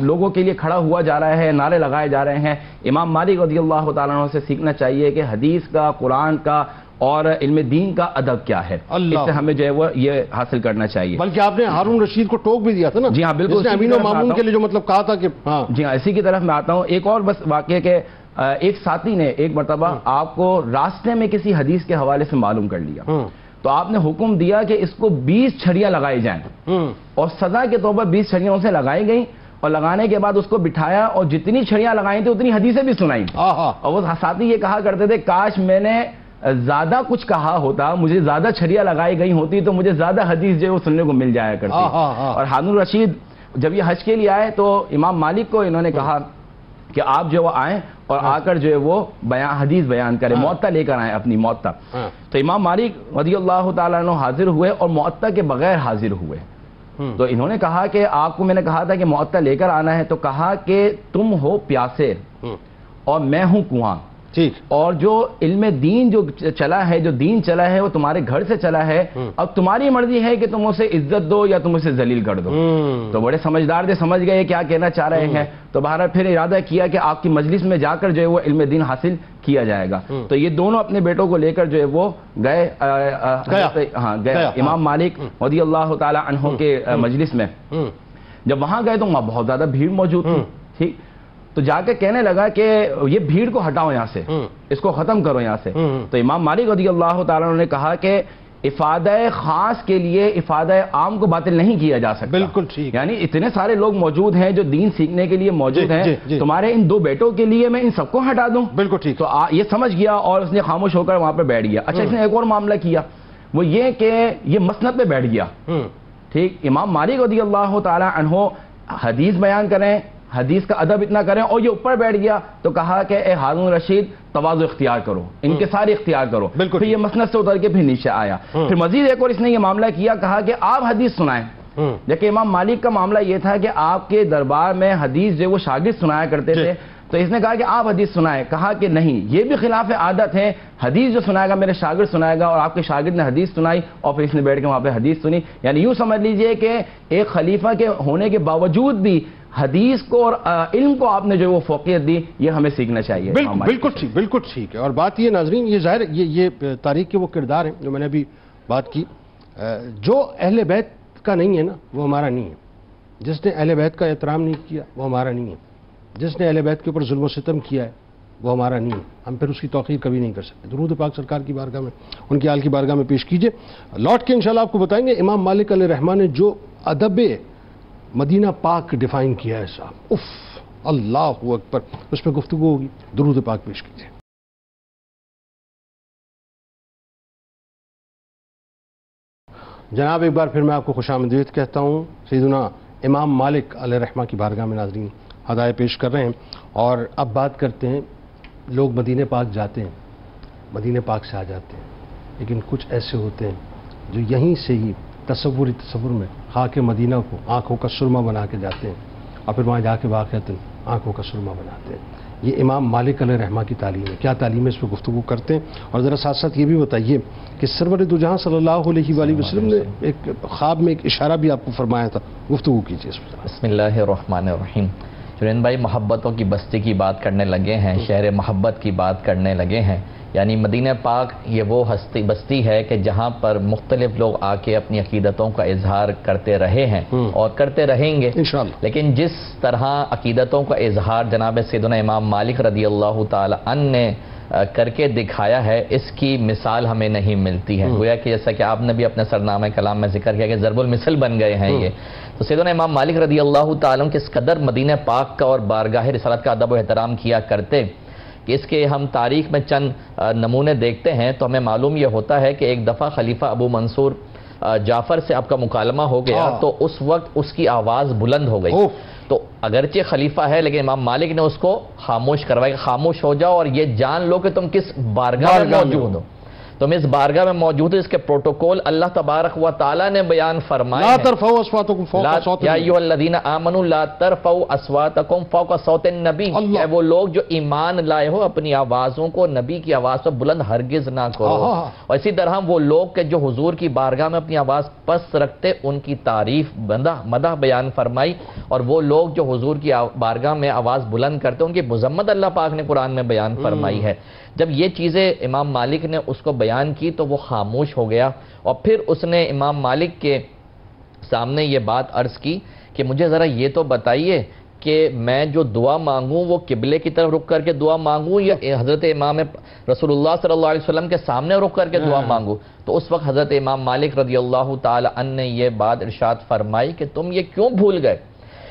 لوگوں کے لیے کھڑا ہوا جا رہا ہے، نعرے لگائے جا رہے ہیں۔ امام مالک رضی اللہ تعالیٰ عنہ سے سیکھنا چاہیے کہ حدیث کا، قرآن کا اور علم دین کا ادب کیا ہے، اس سے ہمیں جو ہے وہ یہ حاصل کرنا چاہیے۔ بلکہ آپ نے ہارون رشید کو ٹوک بھی دیا تھا نا؟ جی ہاں بالکل، امین و مامون کے لیے جو مطلب کہا تھا کہ ہاں جی ہاں، اسی کی طرف میں آتا ہوں۔ ایک اور بس واقعہ کہ ایک ساتھی نے ایک مرتبہ آپ کو راستے میں کسی حدیث کے حوالے سے معلوم کر لیا، تو آپ نے حکم دیا کہ اس کو 20 چھڑیاں لگائی جائیں، اور سزا کے طور پر 20 چھڑیاں اسے لگائی گئیں، اور لگانے کے بعد اس کو بٹھایا اور جتنی چھڑیاں لگائی تھیں اتنی حدیثیں بھی سنائیں. اور وہ ساتھی یہ کہا کرتے تھے کاش میں نے زیادہ کچھ کہا ہوتا، مجھے زیادہ چھڑیاں لگائی گئی ہوتی تو مجھے زیادہ حدیث جو ہے وہ سننے کو مل جایا کرتی. اور ہارون رشید جب یہ حج کے لیے آئے تو امام مالک کو انہوں نے کہا کہ آپ جو وہ آئیں اور آ کر جو ہے وہ حدیث بیان کریں، موطا لے کر آئیں اپنی موطا. تو امام مالک رضی اللہ تعالیٰ عنہ حاضر ہوئے اور موطا کے بغیر حاضر ہوئے. تو انہوں نے کہا کہ آپ کو میں نے کہا تھا کہ موطا لے کر آنا ہے، تو کہا کہ تم ہو پیاسے اور میں ہوں کنواں، ٹھیک، اور جو علم دین جو چلا ہے، جو دین چلا ہے وہ تمہارے گھر سے چلا ہے، اب تمہاری مرضی ہے کہ تم اسے عزت دو یا تم اسے ذلیل کر دو. تو بڑے سمجھدار تھے، سمجھ گئے کیا کہنا چاہ رہے ہیں. تو بہرحال پھر ارادہ کیا کہ آپ کی مجلس میں جا کر جو ہے وہ علم دین حاصل کیا جائے گا. تو یہ دونوں اپنے بیٹوں کو لے کر جو ہے وہ گئے امام مالک رضی اللہ تعالی عنہ کے مجلس میں. جب وہاں گئے تو وہاں بہت زیادہ بھیڑ موجود تھی. ٹھیک، تو جا کے کہنے لگا کہ یہ بھیڑ کو ہٹاؤ یہاں سے، اس کو ختم کرو یہاں سے. تو امام مالک رضی اللہ تعالیٰ عنہ نے کہا کہ افادہ خاص کے لیے افادہ عام کو باطل نہیں کیا جا سکتا. بالکل ٹھیک، یعنی اتنے سارے لوگ موجود ہیں جو دین سیکھنے کے لیے موجود ہیں، تمہارے ان دو بیٹوں کے لیے میں ان سب کو ہٹا دوں؟ بالکل ٹھیک. تو یہ سمجھ گیا اور اس نے خاموش ہو کر وہاں پہ بیٹھ گیا. اچھا، اس نے ایک اور معاملہ کیا، وہ یہ کہ یہ مسند پہ بیٹھ گیا. ٹھیک، امام مالک رضی اللہ تعالی عنہ حدیث بیان کریں، حدیث کا ادب اتنا کریں، اور یہ اوپر بیٹھ گیا. تو کہا کہ اے ہارون رشید تواضع اختیار کرو، انکساری اختیار کرو. پھر یہ مسند سے اتر کے پھر نیچے آیا. پھر مزید ایک اور اس نے یہ معاملہ کیا، کہا کہ آپ حدیث سنائیں. جبکہ امام مالک کا معاملہ یہ تھا کہ آپ کے دربار میں حدیث جو وہ شاگرد سنایا کرتے تھے، تو اس نے کہا کہ آپ حدیث سنائیں. کہا کہ نہیں، یہ بھی خلاف عادت ہے، حدیث جو سنائے گا میرے شاگرد سنائے گا. اور آپ کے شاگرد نے حدیث سنائی اور پھر اس نے بیٹھ کے وہاں پہ حدیث سنی. یعنی یوں سمجھ لیجئے کہ ایک خلیفہ کے ہونے کے باوجود بھی حدیث کو اور علم کو آپ نے جو وہ فوقیت دی، یہ ہمیں سیکھنا چاہیے. بالکل ٹھیک، بالکل ٹھیک ہے. اور بات یہ ناظرین، یہ ظاہر یہ تاریخ کے وہ کردار ہیں جو میں نے ابھی بات کی. جو اہل بیت کا نہیں ہے نا وہ ہمارا نہیں ہے. جس نے اہل بیت کا احترام نہیں کیا وہ ہمارا نہیں ہے. جس نے اہل بیت کے اوپر ظلم و ستم کیا ہے وہ ہمارا نہیں ہے. ہم پھر اس کی توقیر کبھی نہیں کر سکتے. درود پاک سرکار کی بارگاہ میں، ان کی آل کی بارگاہ میں پیش کیجئے. لوٹ کے انشاءاللہ آپ کو بتائیں گے امام مالک علیہ الرحمہ نے جو ادب مدینہ پاک ڈیفائن کیا ہے صاحب، اف اللہ اکبر، اس پہ گفتگو ہوگی. درود پاک پیش کیجئے. جناب ایک بار پھر میں آپ کو خوش آمدید کہتا ہوں. سیدنا امام مالک علیہ الرحمہ کی بارگاہ میں ناظرین ہدایے پیش کر رہے ہیں. اور اب بات کرتے ہیں، لوگ مدینہ پاک جاتے ہیں، مدینہ پاک سے آ جاتے ہیں، لیکن کچھ ایسے ہوتے ہیں جو یہیں سے ہی تصور میں خاک مدینہ کو آنکھوں کا سرما بنا کے جاتے ہیں اور پھر وہاں جا کے واقعتاً آنکھوں کا سرما بناتے ہیں. یہ امام مالک علیہ الرحمہ کی تعلیم ہے. کیا تعلیم ہے، اس پہ گفتگو کرتے ہیں. اور ذرا ساتھ ساتھ یہ بھی بتائیے کہ سرور دو جہاں صلی اللہ علیہ وآلہ وسلم نے ایک خواب میں ایک اشارہ بھی آپ کو فرمایا تھا، گفتگو کیجیے اس پر. بسم اللہ الرحمن الرحیم. جنید بھائی محبتوں کی بستی کی بات کرنے لگے ہیں، شہر محبت کی بات کرنے لگے ہیں. یعنی مدینہ پاک یہ وہ بستی ہے کہ جہاں پر مختلف لوگ آ کے اپنی عقیدتوں کا اظہار کرتے رہے ہیں اور کرتے رہیں گے انشاءاللہ. لیکن جس طرح عقیدتوں کا اظہار جناب سیدنا امام مالک رضی اللہ تعالی عنہ نے کر کے دکھایا ہے، اس کی مثال ہمیں نہیں ملتی ہے. گویا کہ جیسا کہ آپ نے بھی اپنے سرنامہ کلام میں ذکر کیا کہ ضرب المثل بن گئے ہیں یہ. تو سیدنا امام مالک رضی اللہ تعالی عنہ کس قدر مدینہ پاک کا اور بارگاہ رسالت کا ادب و احترام کیا کرتے کہ اس کے ہم تاریخ میں چند نمونے دیکھتے ہیں تو ہمیں معلوم یہ ہوتا ہے کہ ایک دفعہ خلیفہ ابو منصور جعفر سے آپ کا مکالمہ ہو گیا تو اس وقت اس کی آواز بلند ہو گئی. تو اگرچہ خلیفہ ہے لیکن امام مالک نے اس کو خاموش کروایا کہ خاموش ہو جاؤ اور یہ جان لو کہ تم کس بارگاہ میں موجود ہو. تم اس بارگاہ میں موجود ہو، اس کے پروٹوکول اللہ تبارک و تعالی نے بیان فرمائے لا ترفعوا اصواتکم فوق صوت یا ایھا الذین آمنوا لا ترفعوا اصواتکم فوق صوت النبی. اے وہ لوگ جو ایمان لائے ہو اپنی آوازوں کو نبی کی آواز سے بلند ہرگز نہ کرو. اور اسی طرح وہ لوگ کہ جو حضور کی بارگاہ میں اپنی آواز پست رکھتے ان کی تعریف مدح بیان فرمائی، اور وہ لوگ جو حضور کی بارگاہ میں آواز بلند کرتے ان کی مذمت اللہ پاک نے قرآن میں بیان فرمائی ہے. جب یہ چیزیں امام مالک نے اس کو بیان کی تو وہ خاموش ہو گیا اور پھر اس نے امام مالک کے سامنے یہ بات عرض کی کہ مجھے ذرا یہ تو بتائیے کہ میں جو دعا مانگوں وہ قبلے کی طرف رخ کر کے دعا مانگوں یا حضرت امام رسول اللہ صلی اللہ علیہ وسلم کے سامنے رخ کر کے دعا مانگوں؟ تو اس وقت حضرت امام مالک رضی اللہ تعالی عنہ نے یہ بات ارشاد فرمائی کہ تم یہ کیوں بھول گئے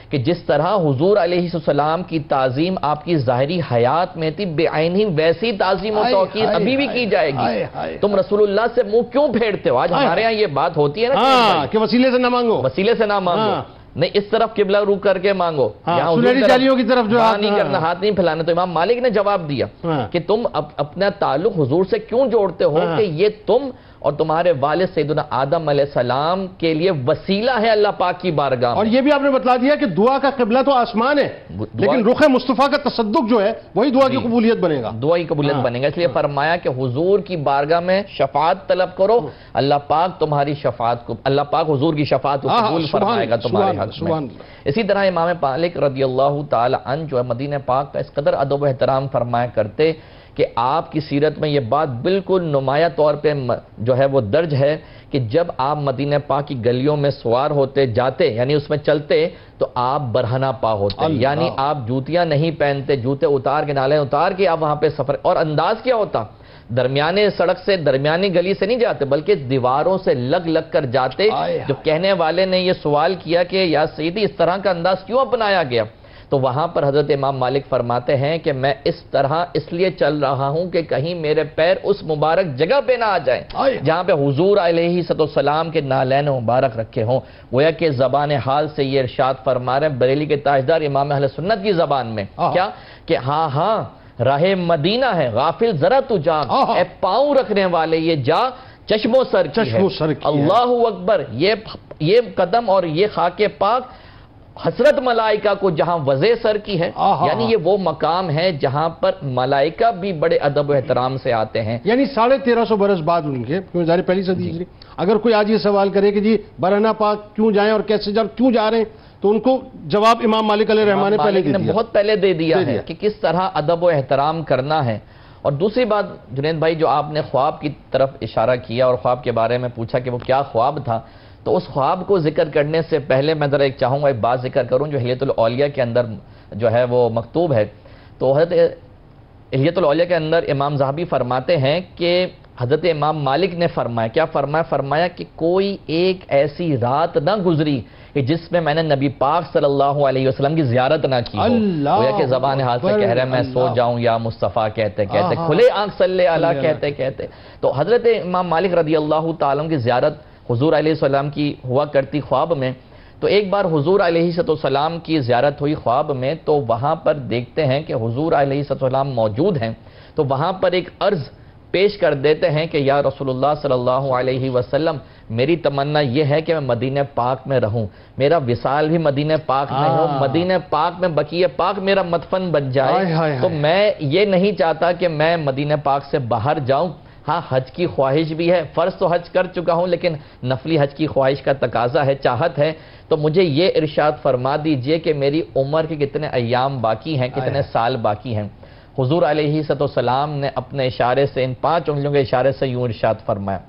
کہ جس طرح حضور علیہ السلام کی تعظیم آپ کی ظاہری حیات میں تھی، بے عینی ویسی تعظیم و توقیر ابھی بھی کی جائے گی۔ تم رسول اللہ سے منہ کیوں پھیرتے ہو؟ آج ہمارے ہاں یہ بات ہوتی ہے نا کہ وسیلے سے نہ مانگو، وسیلے سے نہ مانگو، نہیں اس طرف قبلہ رخ کر کے مانگو، سنہری جالیوں کی طرف جو ہاتھ نہیں کرنا، ہاتھ نہیں پھیلانا۔ تو امام مالک نے جواب دیا کہ تم اپنا تعلق حضور سے کیوں جوڑتے ہو کہ یہ تم اور تمہارے والد سیدنا آدم علیہ السلام کے لیے وسیلہ ہے اللہ پاک کی بارگاہ میں۔ اور یہ بھی آپ نے بتلا دیا کہ دعا کا قبلہ تو آسمان ہے، لیکن رخ مصطفیٰ کا تصدق جو ہے وہی دعا کی قبولیت بنے گا، دعا کی قبولیت بنے گا۔ اس لیے فرمایا کہ حضور کی بارگاہ میں شفاعت طلب کرو، اللہ پاک تمہاری شفاعت کو، اللہ پاک حضور کی شفاعت کو قبول فرمائے گا تمہارے حق میں۔ اسی طرح امام مالک رضی اللہ تعالی عنہ جو ہے مدینہ پاک کا اس قدر ادب و احترام فرمایا کرتے کہ آپ کی سیرت میں یہ بات بالکل نمایاں طور پہ جو ہے وہ درج ہے کہ جب آپ مدینہ پاک کی گلیوں میں سوار ہوتے جاتے، یعنی اس میں چلتے، تو آپ برہنہ پا ہوتے، یعنی آپ جوتیاں نہیں پہنتے، جوتے اتار کے نالے اتار کے آپ وہاں پہ سفر، اور انداز کیا ہوتا؟ درمیانے سڑک سے، درمیانی گلی سے نہیں جاتے بلکہ دیواروں سے لگ لگ کر جاتے۔ جو کہنے والے نے یہ سوال کیا کہ یا سیدی اس طرح کا انداز کیوں اپنایا گیا، تو وہاں پر حضرت امام مالک فرماتے ہیں کہ میں اس طرح اس لیے چل رہا ہوں کہ کہیں میرے پیر اس مبارک جگہ پہ نہ آ جائیں جہاں پہ حضور علیہ السلام کے نالین مبارک رکھے ہوں۔ گویا کہ زبان حال سے یہ ارشاد فرما رہے ہیں بریلی کے تاجدار امام اہل سنت کی زبان میں، کیا کہ ہاں راہ مدینہ ہے، غافل ذرا تو جاگ، اے پاؤں رکھنے والے یہ جا چشم و سر کی ہے، اللہ اکبر، یہ قدم اور یہ خاک پاک حسرت ملائکہ کو جہاں وضع سر کی ہے، یعنی یہ وہ مقام ہے جہاں پر ملائکہ بھی بڑے ادب و احترام سے آتے ہیں۔ یعنی 1350 برس بعد ان کے، کیوں ظاہر پہلی صدی ہجری، اگر کوئی آج یہ سوال کرے کہ جی برہنہ پاک کیوں جائیں اور کیسے کیوں جا رہے ہیں، تو ان کو جواب امام مالک علیہ الرحمہ نے پہلے دے دیا، بہت پہلے دے دیا ہے کہ کس طرح ادب و احترام کرنا ہے۔ اور دوسری بات جنید بھائی، جو آپ نے خواب کی طرف اشارہ کیا اور خواب کے بارے میں پوچھا کہ وہ کیا خواب تھا، تو اس خواب کو ذکر کرنے سے پہلے میں ذرا چاہوں گا ایک بات ذکر کروں جو حلیۃ الاولیاء کے اندر جو ہے وہ مکتوب ہے۔ تو حضرت حلیۃ الاولیاء کے اندر امام ذہبی فرماتے ہیں کہ حضرت امام مالک نے فرمایا، کیا فرمایا؟ فرمایا کہ کوئی ایک ایسی رات نہ گزری کہ جس میں میں نے نبی پاک صلی اللہ علیہ وسلم کی زیارت نہ کی ہو۔ گویا کہ زبان حال سے کہہ رہے ہیں میں سو جاؤں یا مصطفیٰ کہتے کہتے، کھلے آنکھ صلی علیہ کہتے کہتے۔ تو حضرت امام مالک رضی اللہ تعالیٰ کی زیارت حضور علیہ السلام کی ہوا کرتی خواب میں، تو ایک بار حضور علیہ السلام کی زیارت ہوئی خواب میں، تو وہاں پر دیکھتے ہیں کہ حضور علیہ السلام موجود ہیں، تو وہاں پر ایک عرض پیش کر دیتے ہیں کہ یا رسول اللہ صلی اللہ علیہ وسلم، میری تمنا یہ ہے کہ میں مدینہ پاک میں رہوں، میرا وصال بھی مدینہ پاک میں ہو، مدینہ پاک میں بقیہ پاک میرا مدفن بن جائے، تو میں یہ نہیں چاہتا کہ میں مدینہ پاک سے باہر جاؤں۔ ہاں حج کی خواہش بھی ہے، فرض تو حج کر چکا ہوں لیکن نفلی حج کی خواہش کا تقاضا ہے، چاہت ہے، تو مجھے یہ ارشاد فرما دیجئے کہ میری عمر کے کتنے ایام باقی ہیں، کتنے سال باقی ہیں۔ حضور علیہ السلام نے اپنے اشارے سے، ان 5 انگلیوں کے اشارے سے یوں ارشاد فرمایا۔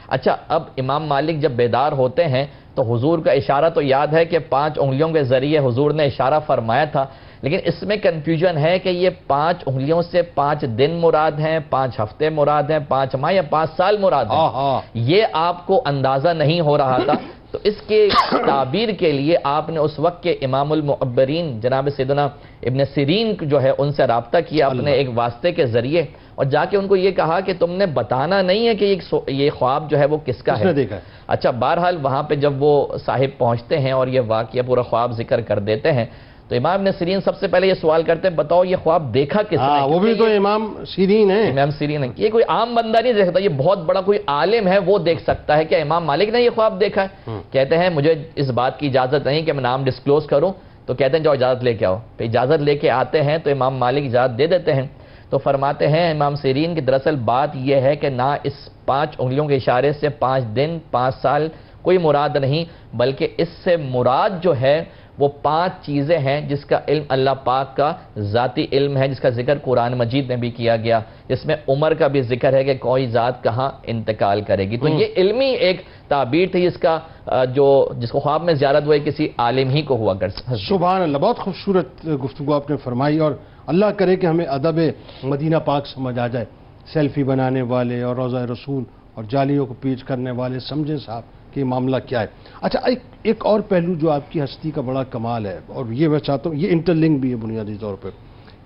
اچھا، اب امام مالک جب بیدار ہوتے ہیں تو حضور کا اشارہ تو یاد ہے کہ 5 انگلیوں کے ذریعے حضور نے اشارہ فرمایا تھا، لیکن اس میں کنفیوژن ہے کہ یہ 5 انگلیوں سے 5 دن مراد ہیں، 5 ہفتے مراد ہیں، 5 ماہ یا 5 سال مراد ہیں، یہ آپ کو اندازہ نہیں ہو رہا تھا۔ تو اس کے تعبیر کے لیے آپ نے اس وقت کے امام المعبرین جناب سیدنا ابن سیرین جو ہے ان سے رابطہ کیا اپنے ایک واسطے کے ذریعے، اور جا کے ان کو یہ کہا کہ تم نے بتانا نہیں ہے کہ یہ خواب جو ہے وہ کس کا ہے۔ اچھا، بہرحال وہاں پہ جب وہ صاحب پہنچتے ہیں اور یہ واقعہ پورا خواب ذکر کر دیتے ہیں، تو امام ابن سیرین سب سے پہلے یہ سوال کرتے ہیں بتاؤ یہ خواب دیکھا کس نے؟ وہ بھی تو امام سیرین ہیں، امام سیرین ہیں، یہ کوئی عام بندہ نہیں دیکھ سکتا، یہ بہت بڑا کوئی عالم ہے وہ دیکھ سکتا ہے۔ کیا امام مالک نے یہ خواب دیکھا ہے؟ کہتے ہیں مجھے اس بات کی اجازت نہیں کہ میں نام ڈسکلوز کروں، تو کہتے ہیں جاؤ اجازت لے کے آؤ، پھر اجازت لے کے آتے ہیں تو امام مالک اجازت دے دیتے ہیں، تو فرماتے ہیں امام سیرین کی دراصل بات یہ ہے کہ نہ اس 5 انگلیوں کے اشارے سے 5 دن 5 سال کوئی مراد نہیں، بلکہ اس سے مراد جو ہے وہ 5 چیزیں ہیں جس کا علم اللہ پاک کا ذاتی علم ہے، جس کا ذکر قرآن مجید میں بھی کیا گیا، جس میں عمر کا بھی ذکر ہے کہ کوئی ذات کہاں انتقال کرے گی. تو یہ علمی ایک تعبیر تھی جس کو خواب میں زیارت ہوئے کسی عالم ہی کو ہوا کر سکتا. سبحان اللہ، بہت خوبصورت گفتگو آپ نے فرمائی، اور اللہ کرے کہ ہمیں ادب مدینہ پاک سمجھ آ جائے. سیلفی بنانے والے اور روضہ رسول اور جالیوں کو پیچ کرنے والے سمجھیں صاحب کہ یہ معاملہ کیا ہے. اچھا، ایک اور پہلو جو آپ کی ہستی کا بڑا کمال ہے، اور یہ میں چاہتا ہوں، یہ انٹرلنک بھی ہے بنیادی طور پہ،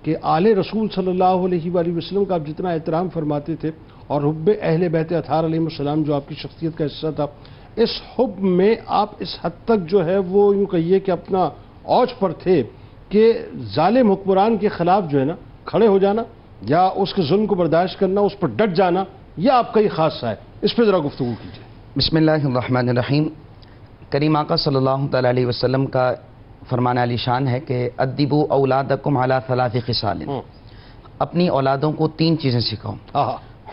کہ آل رسول صلی اللہ علیہ وآلہ وسلم کا آپ جتنا احترام فرماتے تھے، اور حب اہل بیت اطہار علیہ السلام جو آپ کی شخصیت کا حصہ تھا، اس حب میں آپ اس حد تک جو ہے وہ یوں کہیے کہ اپنا اوج پر تھے کہ ظالم حکمران کے خلاف جو ہے نا کھڑے ہو جانا یا اس کے ظلم کو برداشت کرنا، اس پر ڈٹ جانا، یہ آپ کا ہی خاصہ ہے. اس پہ ذرا گفتگو کیجیے. بسم اللہ الرحمن الرحیم. کریم آقا صلی اللہ تعالیٰ علیہ وسلم کا فرمان علی شان ہے کہ ادبوا اولادکم علی 3 خصال. اپنی اولادوں کو 3 چیزیں سکھاؤ: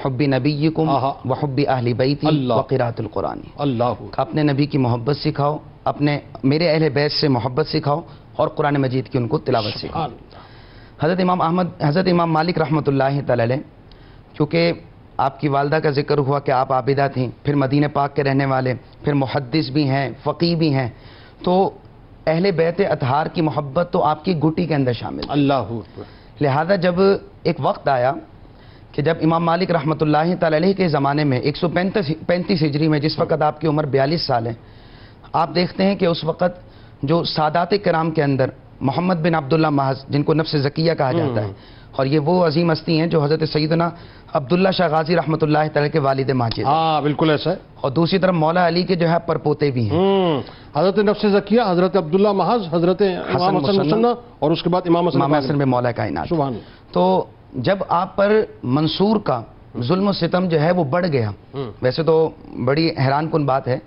حب نبیکم وحب اہل بیتی وقراءۃ القرآن. اللہ، اپنے نبی کی محبت سکھاؤ، میرے اہل بیت سے محبت سکھاؤ، اور قرآن مجید کی ان کو تلاوت سکھاؤ. حضرت امام مالک رحمۃ اللہ تعالی علیہ، چونکہ آپ کی والدہ کا ذکر ہوا کہ آپ عابدہ تھیں، پھر مدینہ پاک کے رہنے والے، پھر محدث بھی ہیں، فقیہ بھی ہیں، تو اہل بیت اطہار کی محبت تو آپ کی گھٹی کے اندر شامل ہے. اللہ. لہذا جب ایک وقت آیا کہ جب امام مالک رحمۃ اللہ تعالی علیہ کے زمانے میں 135 ہجری میں، جس وقت آپ کی عمر 42 سال ہے، آپ دیکھتے ہیں کہ اس وقت جو سادات کرام کے اندر محمد بن عبداللہ محض، جن کو نفس زکیہ کہا جاتا ہے، اور یہ وہ عظیم ہستی ہیں جو حضرت سیدنا عبداللہ شاہ غازی رحمۃ اللہ تعالی کے والد ماجد، ہاں بالکل ایسا ہے. اور دوسری طرف مولا علی کے جو ہے پرپوتے بھی ہیں، حضرت نفس زکیہ، حضرت عبداللہ محض، حضرت امام حسن مصنع، اور اس کے بعد امام حسن میں مولا کائنات. سبحان. تو جب آپ پر منصور کا ظلم و ستم جو ہے وہ بڑھ گیا، ویسے تو بڑی حیران کن بات ہے،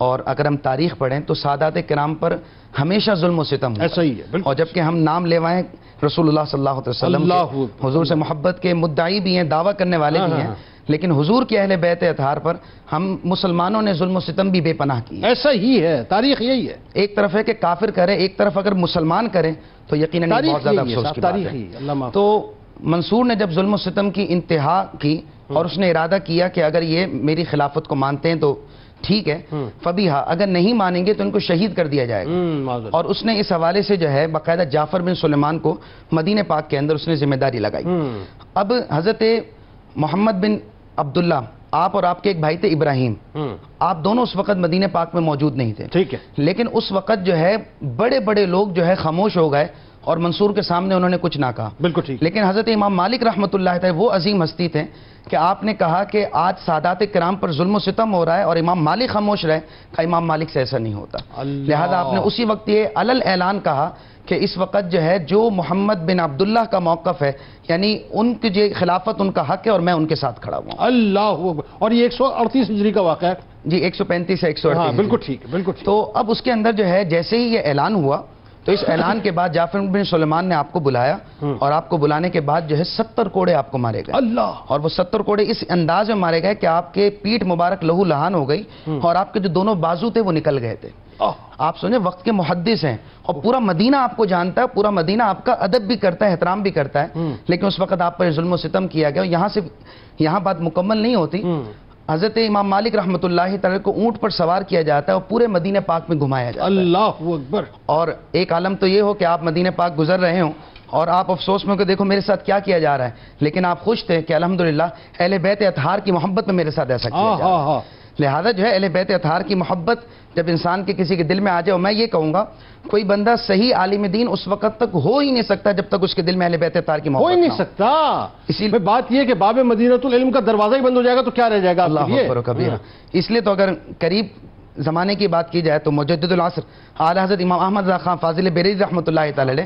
اور اگر ہم تاریخ پڑھیں تو سادات کرام پر ہمیشہ ظلم و ستم ایسا ہی ہے. اور جبکہ ہم نام لیوائیں رسول اللہ صلی اللہ علیہ وسلم کے، حضور سے محبت کے مدعی بھی ہیں، دعویٰ کرنے والے بھی ہیں، لیکن حضور کے اہل بیت اطہار پر ہم مسلمانوں نے ظلم و ستم بھی بے پناہ کی. ایسا ہی ہے، تاریخ یہی ہے. ایک طرف ہے کہ کافر کرے، ایک طرف اگر مسلمان کرے تو یقیناً بہت زیادہ افسوس کی بات ہے. تو منصور نے جب ظلم و ستم کی انتہا کی اور اس نے ارادہ کیا کہ اگر یہ میری خلافت کو مانتے ہیں تو ٹھیک ہے، فبیہا، اگر نہیں مانیں گے تو ان کو شہید کر دیا جائے گا. اور اس نے اس حوالے سے جو ہے باقاعدہ جعفر بن سلیمان کو مدینہ پاک کے اندر اس نے ذمہ داری لگائی. اب حضرت محمد بن عبداللہ، آپ اور آپ کے ایک بھائی تھے ابراہیم، آپ دونوں اس وقت مدینہ پاک میں موجود نہیں تھے، ٹھیک ہے، لیکن اس وقت جو ہے بڑے بڑے لوگ جو ہے خاموش ہو گئے اور منصور کے سامنے انہوں نے کچھ نہ کہا. بالکل ٹھیک. لیکن حضرت امام مالک رحمۃ اللہ تعالی وہ عظیم ہستی تھے کہ آپ نے کہا کہ آج سادات کرام پر ظلم و ستم ہو رہا ہے اور امام مالک خاموش رہے، کہ امام مالک سے ایسا نہیں ہوتا. لہذا آپ نے اسی وقت یہ علل اعلان کہا کہ اس وقت جو ہے جو محمد بن عبداللہ کا موقف ہے، یعنی ان کی جو خلافت ان کا حق ہے اور میں ان کے ساتھ کھڑا ہوا. اللہ. اور یہ 138 ہجری کا واقعہ ہے. جی 135 سے 138. بالکل ٹھیک ہے، بالکل. تو اب اس کے اندر جو ہے جیسے ہی یہ اعلان ہوا تو اس اعلان کے بعد جعفر بن سلیمان نے آپ کو بلایا، اور آپ کو بلانے کے بعد جو ہے 70 کوڑے آپ کو مارے گئے. اللہ. اور وہ 70 کوڑے اس انداز میں مارے گئے کہ آپ کے پیٹھ مبارک لہو لہان ہو گئی اور آپ کے جو دونوں بازو تھے وہ نکل گئے تھے. آپ سنیں، وقت کے محدث ہیں اور پورا مدینہ آپ کو جانتا ہے، پورا مدینہ آپ کا ادب بھی کرتا ہے، احترام بھی کرتا ہے، لیکن اس وقت آپ پر ظلم و ستم کیا گیا. یہاں بات مکمل نہیں ہوتی. حضرت امام مالک رحمۃ اللہ تعالی کو اونٹ پر سوار کیا جاتا ہے اور پورے مدینہ پاک میں گھمایا جاتا ہے. اللہ اکبر. اور ایک عالم تو یہ ہو کہ آپ مدینہ پاک گزر رہے ہوں اور آپ افسوس میں کہ دیکھو میرے ساتھ کیا کیا جا رہا ہے، لیکن آپ خوش تھے کہ الحمدللہ اہل بیت اطہار کی محبت میں میرے ساتھ ایسا کیا جا رہا ہے. لہذا جو ہے اہل بیت اطہار کی محبت جب انسان کے کسی کے دل میں آ جائے، اور میں یہ کہوں گا کوئی بندہ صحیح عالم دین اس وقت تک ہو ہی نہیں سکتا جب تک اس کے دل میں اہل بیت اطہار کی محبت ہو ہی نہیں سکتا. اسی لیے بات یہ کہ باب مدینہ العلم کا دروازہ ہی بند ہو جائے گا تو کیا رہ جائے گا. اللہ اکبر و کبیرہ. اس لیے تو اگر قریب زمانے کی بات کی جائے تو مجدد العصر اعلی حضرت امام احمد رضا خان فاضل بریلوی رحمۃ اللہ تعالی علیہ،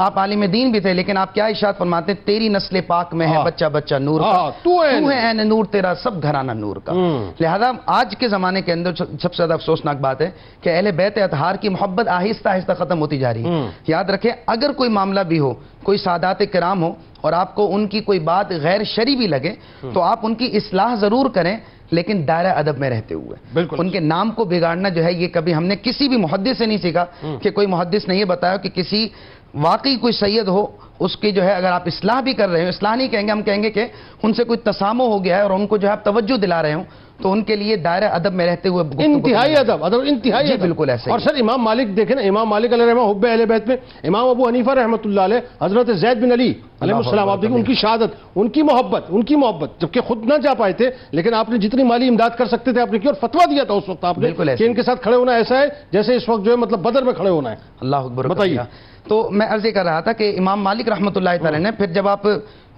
آپ عالم دین بھی تھے، لیکن آپ کیا ارشاد فرماتے ہیں، تیری نسل پاک میں ہے بچہ بچہ نور کا، تو ہے عین نور تیرا سب گھرانہ نور کا. لہذا آج کے زمانے کے اندر سب سے زیادہ افسوسناک بات ہے کہ اہل بیت اطہار کی محبت آہستہ آہستہ ختم ہوتی جا رہی ہے. یاد رکھیں، اگر کوئی معاملہ بھی ہو، کوئی سادات کرام ہو اور آپ کو ان کی کوئی بات غیر شرعی بھی لگے تو آپ ان کی اصلاح ضرور کریں، لیکن دائرہ ادب میں رہتے ہوئے. بالکل. ان کے نام کو بگاڑنا جو ہے یہ کبھی ہم نے کسی بھی محدث سے نہیں سیکھا کہ کوئی محدث نے یہ بتایا کہ کسی واقعی کوئی سید ہو اس کی جو ہے اگر آپ اصلاح بھی کر رہے ہو، اصلاح نہیں کہیں گے، ہم کہیں گے کہ ان سے کوئی تسامح ہو گیا ہے اور ان کو جو ہے آپ توجہ دلا رہے ہوں تو ان کے لیے دائرہ ادب میں رہتے ہوئے انتہائی ادب انتہائی جی ادب. بالکل ایسے. اور سر امام مالک دیکھیں نا، امام مالک علیہ رحمہ حب اہل بیت میں، امام ابو حنیفہ رحمۃ اللہ علیہ، حضرت زید بن علی علیہ السلام، آپ دیکھیں ان کی شہادت، ان کی محبت جبکہ خود نہ جا پائے تھے لیکن آپ نے جتنی مالی امداد کر سکتے تھے آپ نے کی، اور فتویٰ دیا تھا اس وقت آپ نے کہ ان کے ساتھ کھڑے ہونا ایسا ہے جیسے اس وقت جو ہے مطلب بدر میں کھڑے ہونا ہے. اللہ اکبر. بتائیے. تو میں عرض یہ کر رہا تھا کہ امام مالک رحمۃ اللہ تعالی نے پھر جب آپ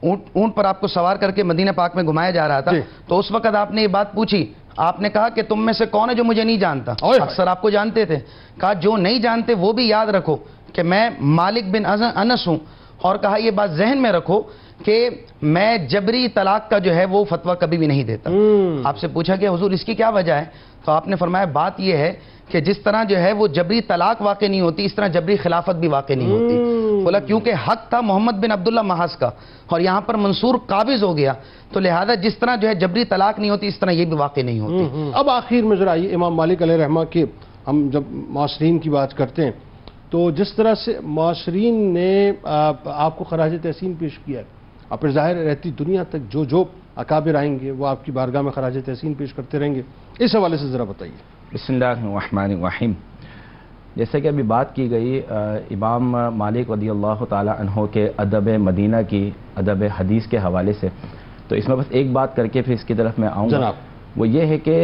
اونٹ پر آپ کو سوار کر کے مدینہ پاک میں گھمایا جا رہا تھا تو اس وقت آپ نے یہ بات پوچھی، آپ نے کہا کہ تم میں سے کون ہے جو مجھے نہیں جانتا؟ اکثر آپ کو جانتے تھے. کہا جو نہیں جانتے وہ بھی یاد رکھو کہ میں مالک بن انس ہوں، اور کہا یہ بات ذہن میں رکھو کہ میں جبری طلاق کا جو ہے وہ فتویٰ کبھی بھی نہیں دیتا. آپ سے پوچھا کہ حضور اس کی کیا وجہ ہے؟ تو آپ نے فرمایا بات یہ ہے کہ جس طرح جو ہے وہ جبری طلاق واقع نہیں ہوتی اس طرح جبری خلافت بھی واقع نہیں ہوتی. بولا کیونکہ حق تھا محمد بن عبداللہ محاذ کا اور یہاں پر منصور قابض ہو گیا، تو لہذا جس طرح جو ہے جبری طلاق نہیں ہوتی اس طرح یہ بھی واقع نہیں ہوتی. اب آخر میں ذرا یہ امام مالک علیہ رحمہ کے ہم جب معاصرین کی بات کرتے ہیں تو جس طرح سے معاصرین نے آپ کو خراج تحسین پیش کیا ہے، اور پھر ظاہر رہتی دنیا تک جو اکابر آئیں گے وہ آپ کی بارگاہ میں خراج تحسین پیش کرتے رہیں گے، اس حوالے سے ذرا بتائیے. بسم اللہ الرحمن الرحیم. جیسے کہ ابھی بات کی گئی امام مالک رضی اللہ تعالی عنہ کے ادب مدینہ کی، ادب حدیث کے حوالے سے، تو اس میں بس ایک بات کر کے پھر اس کی طرف میں آؤں گا. وہ یہ ہے کہ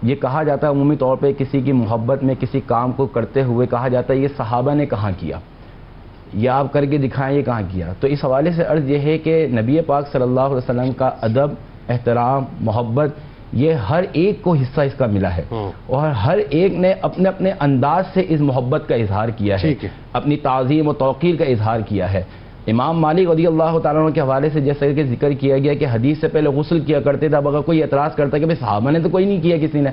یہ کہا جاتا ہے عمومی طور پہ کسی کی محبت میں کسی کام کو کرتے ہوئے کہا جاتا ہے یہ صحابہ نے کہاں کیا، یا آپ کر کے دکھائیں یہ کہاں کیا. تو اس حوالے سے عرض یہ ہے کہ نبی پاک صلی اللہ علیہ وسلم کا ادب، احترام، محبت، یہ ہر ایک کو حصہ اس کا ملا ہے، اور ہر ایک نے اپنے اپنے انداز سے اس محبت کا اظہار کیا ہے، اپنی تعظیم و توقیر کا اظہار کیا ہے. امام مالک رضی اللہ تعالیٰ عنہ کے حوالے سے جیسے کہ ذکر کیا گیا کہ حدیث سے پہلے غسل کیا کرتے تھے. اب اگر کوئی اعتراض کرتا ہے کہ بھئی صحابہ نے تو کوئی نہیں کیا، کسی نے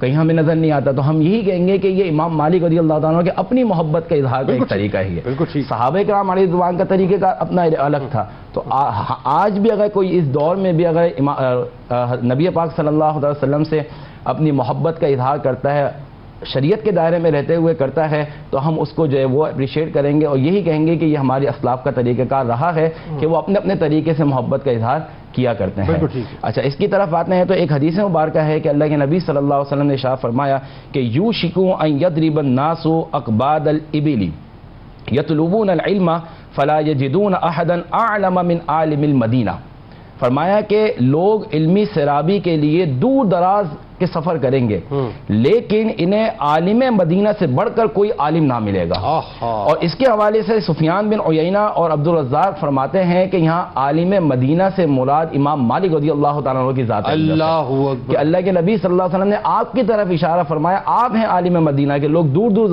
کہیں ہمیں نظر نہیں آتا، تو ہم یہی کہیں گے کہ یہ امام مالک رضی اللہ تعالیٰ عنہ کے اپنی محبت کا اظہار کا ایک طریقہ ہی ہے. صحابہ کرام علیہ رضوان کا طریقے کا اپنا الگ تھا. تو آج بھی اگر کوئی اس دور میں بھی اگر نبی پاک صلی اللہ علیہ وسلم سے اپنی محبت کا اظہار کرتا ہے، شریعت کے دائرے میں رہتے ہوئے کرتا ہے، تو ہم اس کو جو ہے وہ اپریشیٹ کریں گے اور یہی کہیں گے کہ یہ ہمارے اسلاف کا طریقہ کار رہا ہے کہ وہ اپنے اپنے طریقے سے محبت کا اظہار کیا کرتے ہیں. اچھا، اس کی طرف آتے ہیں تو ایک حدیث مبارکہ ہے کہ اللہ کے نبی صلی اللہ علیہ وسلم نے ارشاد فرمایا کہ یوشکو ان یضرب الناس اقباد الابل یطلبون العلم فلا یجدون احدا اعلم من عالم المدینہ. فرمایا کہ لوگ علمی سیرابی کے لیے دور دراز کے سفر کریں گے لیکن انہیں عالم مدینہ سے بڑھ کر کوئی عالم نہ ملے گا. اور اس کے حوالے سے سفیان بن عیینہ اور عبدالرزاق فرماتے ہیں کہ یہاں عالم مدینہ سے مراد امام مالک رضی اللہ تعالیٰ عنہ کی ذات ہے، کہ اللہ کے نبی صلی اللہ علیہ وسلم نے آپ کی طرف اشارہ فرمایا آپ ہیں عالم مدینہ کے. لوگ دور دور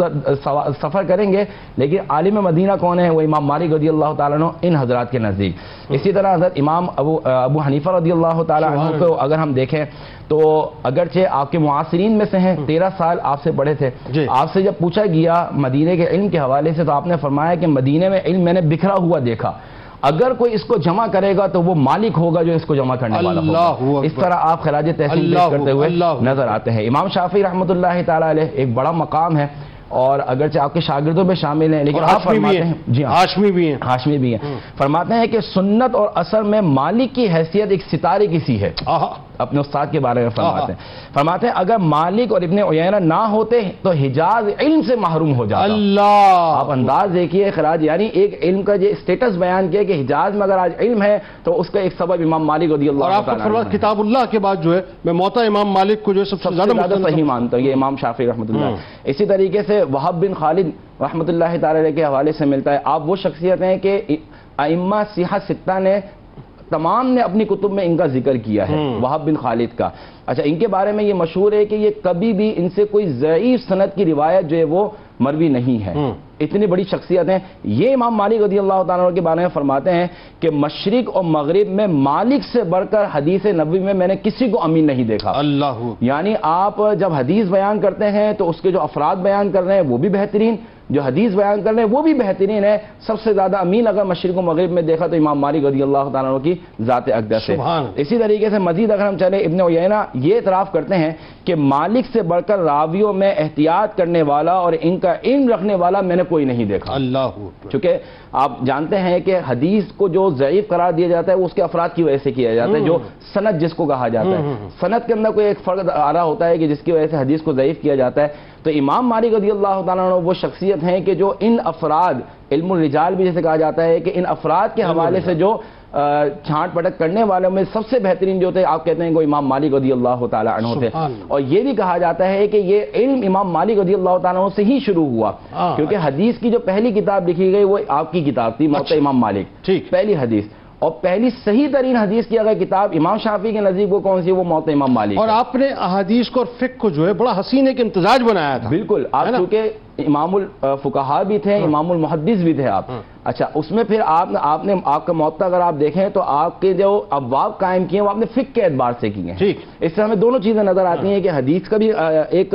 سفر کریں گے لیکن عالم مدینہ کون ہے؟ وہ امام مالک رضی اللہ تعالیٰ عنہ ان حضرات کے نزدیک. اسی طرح حضرت امام ابو حنیفہ رضی اللہ تعالیٰ عنہ کو اگر ہم دیکھیں تو اگرچہ آپ کے معاصرین میں سے ہیں، 13 سال آپ سے بڑے تھے، آپ سے جب پوچھا گیا مدینے کے علم کے حوالے سے تو آپ نے فرمایا کہ مدینے میں علم میں نے بکھرا ہوا دیکھا، اگر کوئی اس کو جمع کرے گا تو وہ مالک ہوگا جو اس کو جمع کرنے والا ہوگا. اس طرح آپ خراج تحسین پیش کرتے ہوئے نظر آتے ہیں. امام شافعی رحمۃ اللہ تعالیٰ علیہ ایک بڑا مقام ہے اور اگرچہ آپ کے شاگردوں میں شامل ہیں لیکن آپ فرماتے ہیں جی ہاشمی بھی ہیں فرماتے ہیں کہ سنت اور اثر میں مالک کی حیثیت ایک ستارے کی سی ہے. اپنے استاد کے بارے میں فرماتے ہیں اگر مالک اور ابن عیینہ نہ ہوتے تو حجاز علم سے محروم ہو جاتا. آپ انداز دیکھیے خراج، یعنی ایک علم کا جو اسٹیٹس بیان کیا کہ حجاز میں اگر آج علم ہے تو اس کا ایک سبب امام مالک رضی اللہ عنہ. اور آپ کو کتاب اللہ کے بعد جو ہے میں موطا امام مالک کو جو ہے سب سے زیادہ صحیح مانتا ہوں، یہ امام شافعی رحمۃ اللہ. اسی طریقے سے وہب بن خالد رحمۃ اللہ تعالی کے حوالے سے ملتا ہے، آپ وہ شخصیت ہیں کہ ائمہ سیاہ ستہ نے تمام نے اپنی کتب میں ان کا ذکر کیا ہے، وہب بن خالد کا. اچھا، ان کے بارے میں یہ مشہور ہے کہ یہ کبھی بھی ان سے کوئی ضعیف سند کی روایت جو ہے وہ مروی نہیں ہے. اتنی بڑی شخصیت ہیں. یہ امام مالک رضی اللہ تعالیٰ عنہ کے بارے میں فرماتے ہیں کہ مشرق اور مغرب میں مالک سے بڑھ کر حدیث نبوی میں میں نے کسی کو امین نہیں دیکھا. اللہ، یعنی آپ جب حدیث بیان کرتے ہیں تو اس کے جو افراد بیان کر رہے ہیں وہ بھی بہترین، جو حدیث بیان کر رہے ہیں وہ بھی بہترین ہے. سب سے زیادہ امین اگر مشرق و مغرب میں دیکھا تو امام مالک رضی اللہ تعالیٰ عنہ کی ذات اقدس ہے. اسی طریقے سے مزید اگر ہم چلیں ابن عیینہ یہ اعتراف کرتے ہیں کہ مالک سے بڑھ کر راویوں میں احتیاط کرنے والا اور ان کا علم رکھنے والا میں نے کوئی نہیں دیکھا. اللہ چونکہ آپ جانتے ہیں کہ حدیث کو جو ضعیف قرار دیا جاتا ہے وہ اس کے افراد کی وجہ سے کیا جاتا ہے, جو سند جس کو کہا جاتا ہے. سند کے اندر کوئی ایک فرد آ رہا ہوتا ہے کہ جس کی وجہ سے حدیث کو ضعیف کیا جاتا ہے. تو امام مالک رضی اللہ تعالیٰ عنہ وہ شخصیت ہیں کہ جو ان افراد, علم الرجال بھی جیسے کہا جاتا ہے کہ ان افراد کے حوالے سے جو چھانٹ پٹک کرنے والوں میں سب سے بہترین جو تھے آپ کہتے ہیں کہ امام مالک رضی اللہ تعالیٰ عنہ تھے. اور یہ بھی کہا جاتا ہے کہ یہ علم امام مالک رضی اللہ تعالیٰ عنہ سے ہی شروع ہوا, کیونکہ حدیث کی جو پہلی کتاب لکھی گئی وہ آپ کی کتاب تھی موطأ امام مالک, پہلی حدیث. اور پہلی صحیح ترین حدیث کی اگر کتاب امام شافعی کے نزدیک وہ کون سی, وہ موطأ امام مالک. اور آپ نے احادیث کو اور فقہ کو جو ہے بڑا حسین ایک امتزاج بنایا تھا. بالکل, آپ چونکہ امام الفقہاء بھی تھے, امام المحدث بھی تھے آپ. اچھا, اس میں پھر آپ نے آپ کا موطأ اگر آپ دیکھیں تو آپ کے جو ابواب قائم کیے ہیں وہ آپ نے فقہ کے اعتبار سے کیے ہیں. اس سے ہمیں دونوں چیزیں نظر آتی ہیں کہ حدیث کا بھی ایک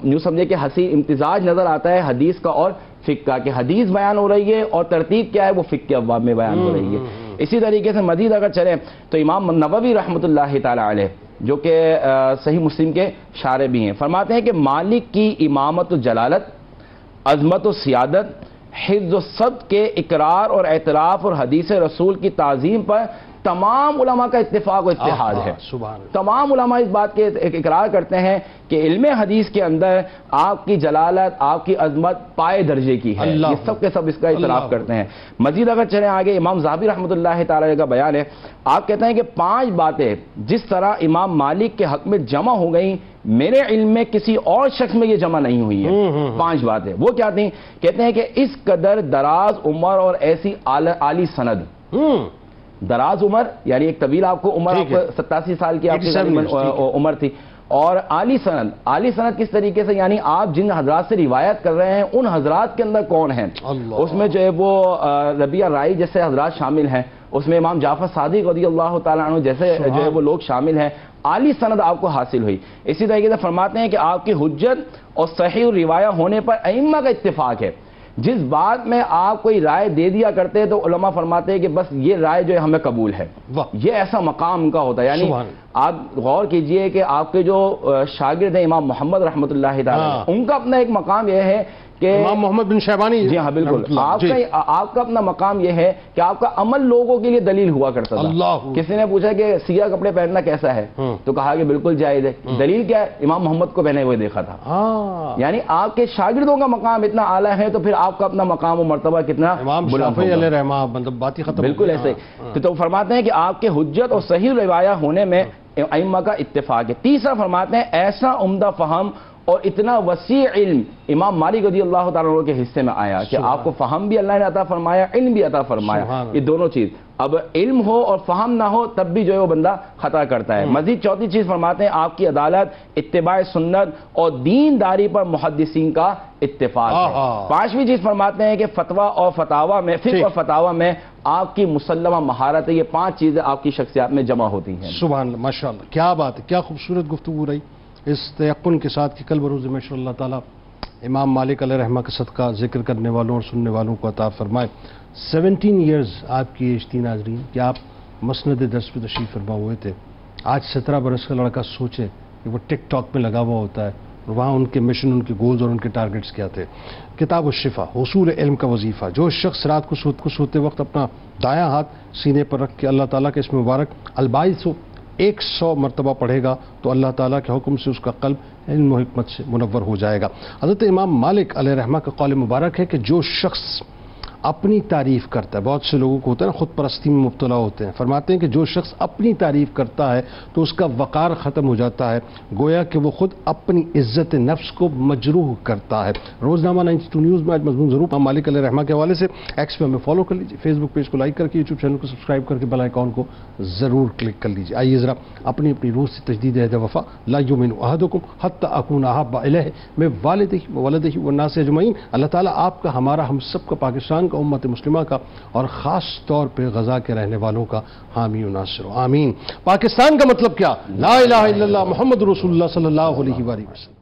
یوں سمجھے کہ حسین امتزاج نظر آتا ہے حدیث کا اور فقہ کا, کہ حدیث بیان ہو رہی ہے اور ترتیب کیا ہے وہ فقہ کے ابواب میں بیان ہو رہی ہے. اسی طریقے سے مزید اگر چلیں تو امام نووی رحمۃ اللہ تعالی علیہ جو کہ صحیح مسلم کے شارح بھی ہیں, فرماتے ہیں کہ مالک کی امامت و جلالت, عظمت و سیادت, حفظ و ثبت کے اقرار اور اعتراف اور حدیث رسول کی تعظیم پر تمام علماء کا اتفاق و اتحاد ہے. تمام علماء اس بات کے اقرار کرتے ہیں کہ علم حدیث کے اندر آپ کی جلالت, آپ کی عظمت پائے درجے کی ہے. یہ سب کے سب اس کا اعتراف کرتے ہیں. مزید اگر چلیں آگے, امام ذہبی رحمۃ اللہ تعالی کا بیان ہے, آپ کہتے ہیں کہ 5 باتیں جس طرح امام مالک کے حق میں جمع ہو گئیں میرے علم میں کسی اور شخص میں یہ جمع نہیں ہوئی ہے. 5 باتیں وہ کیا تھیں؟ کہتے ہیں کہ اس قدر دراز عمر اور ایسی عالی سند. دراز عمر یعنی ایک طویل آپ کو عمر, آپ کو 87 سال کی آپ کی عمر تھی, اور عالی سند. عالی سند کس طریقے سے, یعنی آپ جن حضرات سے روایت کر رہے ہیں ان حضرات کے اندر کون ہیں. اس میں جو ہے وہ ربیعہ رائی جیسے حضرات شامل ہیں, اس میں امام جعفر صادق رضی اللہ تعالیٰ عنہ جیسے جو ہے وہ لوگ شامل ہیں. عالی سند آپ کو حاصل ہوئی. اسی طریقے سے فرماتے ہیں کہ آپ کی حجت اور صحیح روایہ ہونے پر ائمہ کا اتفاق ہے. جس بات میں آپ کوئی رائے دے دیا کرتے تو علماء فرماتے ہیں کہ بس یہ رائے جو ہے ہمیں قبول ہے. یہ ایسا مقام ان کا ہوتا ہے. یعنی آپ غور کیجئے کہ آپ کے جو شاگرد ہیں امام محمد رحمۃ اللہ تعالی, ان کا اپنا ایک مقام یہ ہے کہ امام محمد بن شیبانی, جی ہاں بالکل, آپ کا اپنا مقام یہ ہے کہ آپ کا عمل لوگوں کے لیے دلیل ہوا کرتا تھا. کسی نے پوچھا کہ سیاہ کپڑے پہننا کیسا ہے تو کہا کہ بالکل جائز ہے. دلیل کیا ہے؟ امام محمد کو پہنے ہوئے دیکھا تھا. یعنی آپ کے شاگردوں کا مقام اتنا اعلیٰ ہے تو پھر آپ کا اپنا مقام و مرتبہ کتنا بلند ہوگا. بالکل ایسے. تو فرماتے ہیں کہ آپ کے حجت اور صحیح روایہ ہونے میں ائمہ کا اتفاق ہے. تیسرا فرماتے ہیں ایسا عمدہ فہم اور اتنا وسیع علم امام مالک رضی اللہ تعالیٰ عنہ کے حصے میں آیا کہ آپ کو فہم بھی اللہ نے عطا فرمایا, علم بھی عطا فرمایا. یہ دونوں چیز, اب علم ہو اور فہم نہ ہو تب بھی جو ہے وہ بندہ خطا کرتا ہے. مزید چوتھی چیز فرماتے ہیں آپ کی عدالت, اتباع سنت اور دینداری پر محدثین کا اتفاق ہے. 5ویں چیز فرماتے ہیں کہ فتویٰ اور فتاوی میں, فقہ اور فتاوی میں آپ کی مسلمہ مہارت ہے. یہ 5 چیزیں آپ کی شخصیات میں جمع ہوتی ہیں. سبحان اللہ, ماشاءاللہ, کیا بات ہے, کیا خوبصورت گفتگو رہی. اس تیقن کے ساتھ کہ کل بروز محشر اللہ تعالیٰ امام مالک علیہ رحمہ کا صدقہ ذکر کرنے والوں اور سننے والوں کو عطا فرمائے. 17 ایئرز آپ کی ایج تھی ناظرین کہ آپ مسند درس پہ تشریف فرما ہوئے تھے. آج 17 برس کا لڑکا سوچے کہ وہ ٹک ٹاک میں لگا ہوا ہوتا ہے اور وہاں ان کے مشن, ان کے گولز اور ان کے ٹارگٹس کیا تھے. کتاب الشفا, حصول علم کا وظیفہ. جو شخص رات کو سوتے وقت اپنا دایاں ہاتھ سینے پر رکھ کے اللہ تعالیٰ کے اسم مبارک الباعث 100 مرتبہ پڑھے گا تو اللہ تعالیٰ کے حکم سے اس کا قلب علم و حکمت سے منور ہو جائے گا. حضرت امام مالک علیہ رحمہ کا قول مبارک ہے کہ جو شخص اپنی تعریف کرتا ہے, بہت سے لوگوں کو ہوتا ہے نا خود پرستی میں مبتلا ہوتے ہیں, فرماتے ہیں کہ جو شخص اپنی تعریف کرتا ہے تو اس کا وقار ختم ہو جاتا ہے, گویا کہ وہ خود اپنی عزت نفس کو مجروح کرتا ہے. روزنامہ 92 نیوز میں آج مضمون ضرور امام مالک علیہ رحمہ کے حوالے سے. ایکس پہ ہمیں فالو کر لیجیے, فیس بک پیج کو لائک کر کے, یوٹیوب چینل کو سبسکرائب کر کے بیل آئیکن کو ضرور کلک کر لیجیے. آئیے ذرا اپنی روح سے تجدید عہد وفا لا یؤمن احدکم حتی اکون احب الیہ من والدہ وولدہ والناس اجمعین. اللہ تعالیٰ آپ کا, ہمارا, ہم سب کا, پاکستان کا, امت مسلمہ کا اور خاص طور پہ غزہ کے رہنے والوں کا حامی و ناصر ہو. آمین. پاکستان کا مطلب کیا؟ لا الہ الا اللہ محمد رسول اللہ صلی اللہ علیہ وسلم.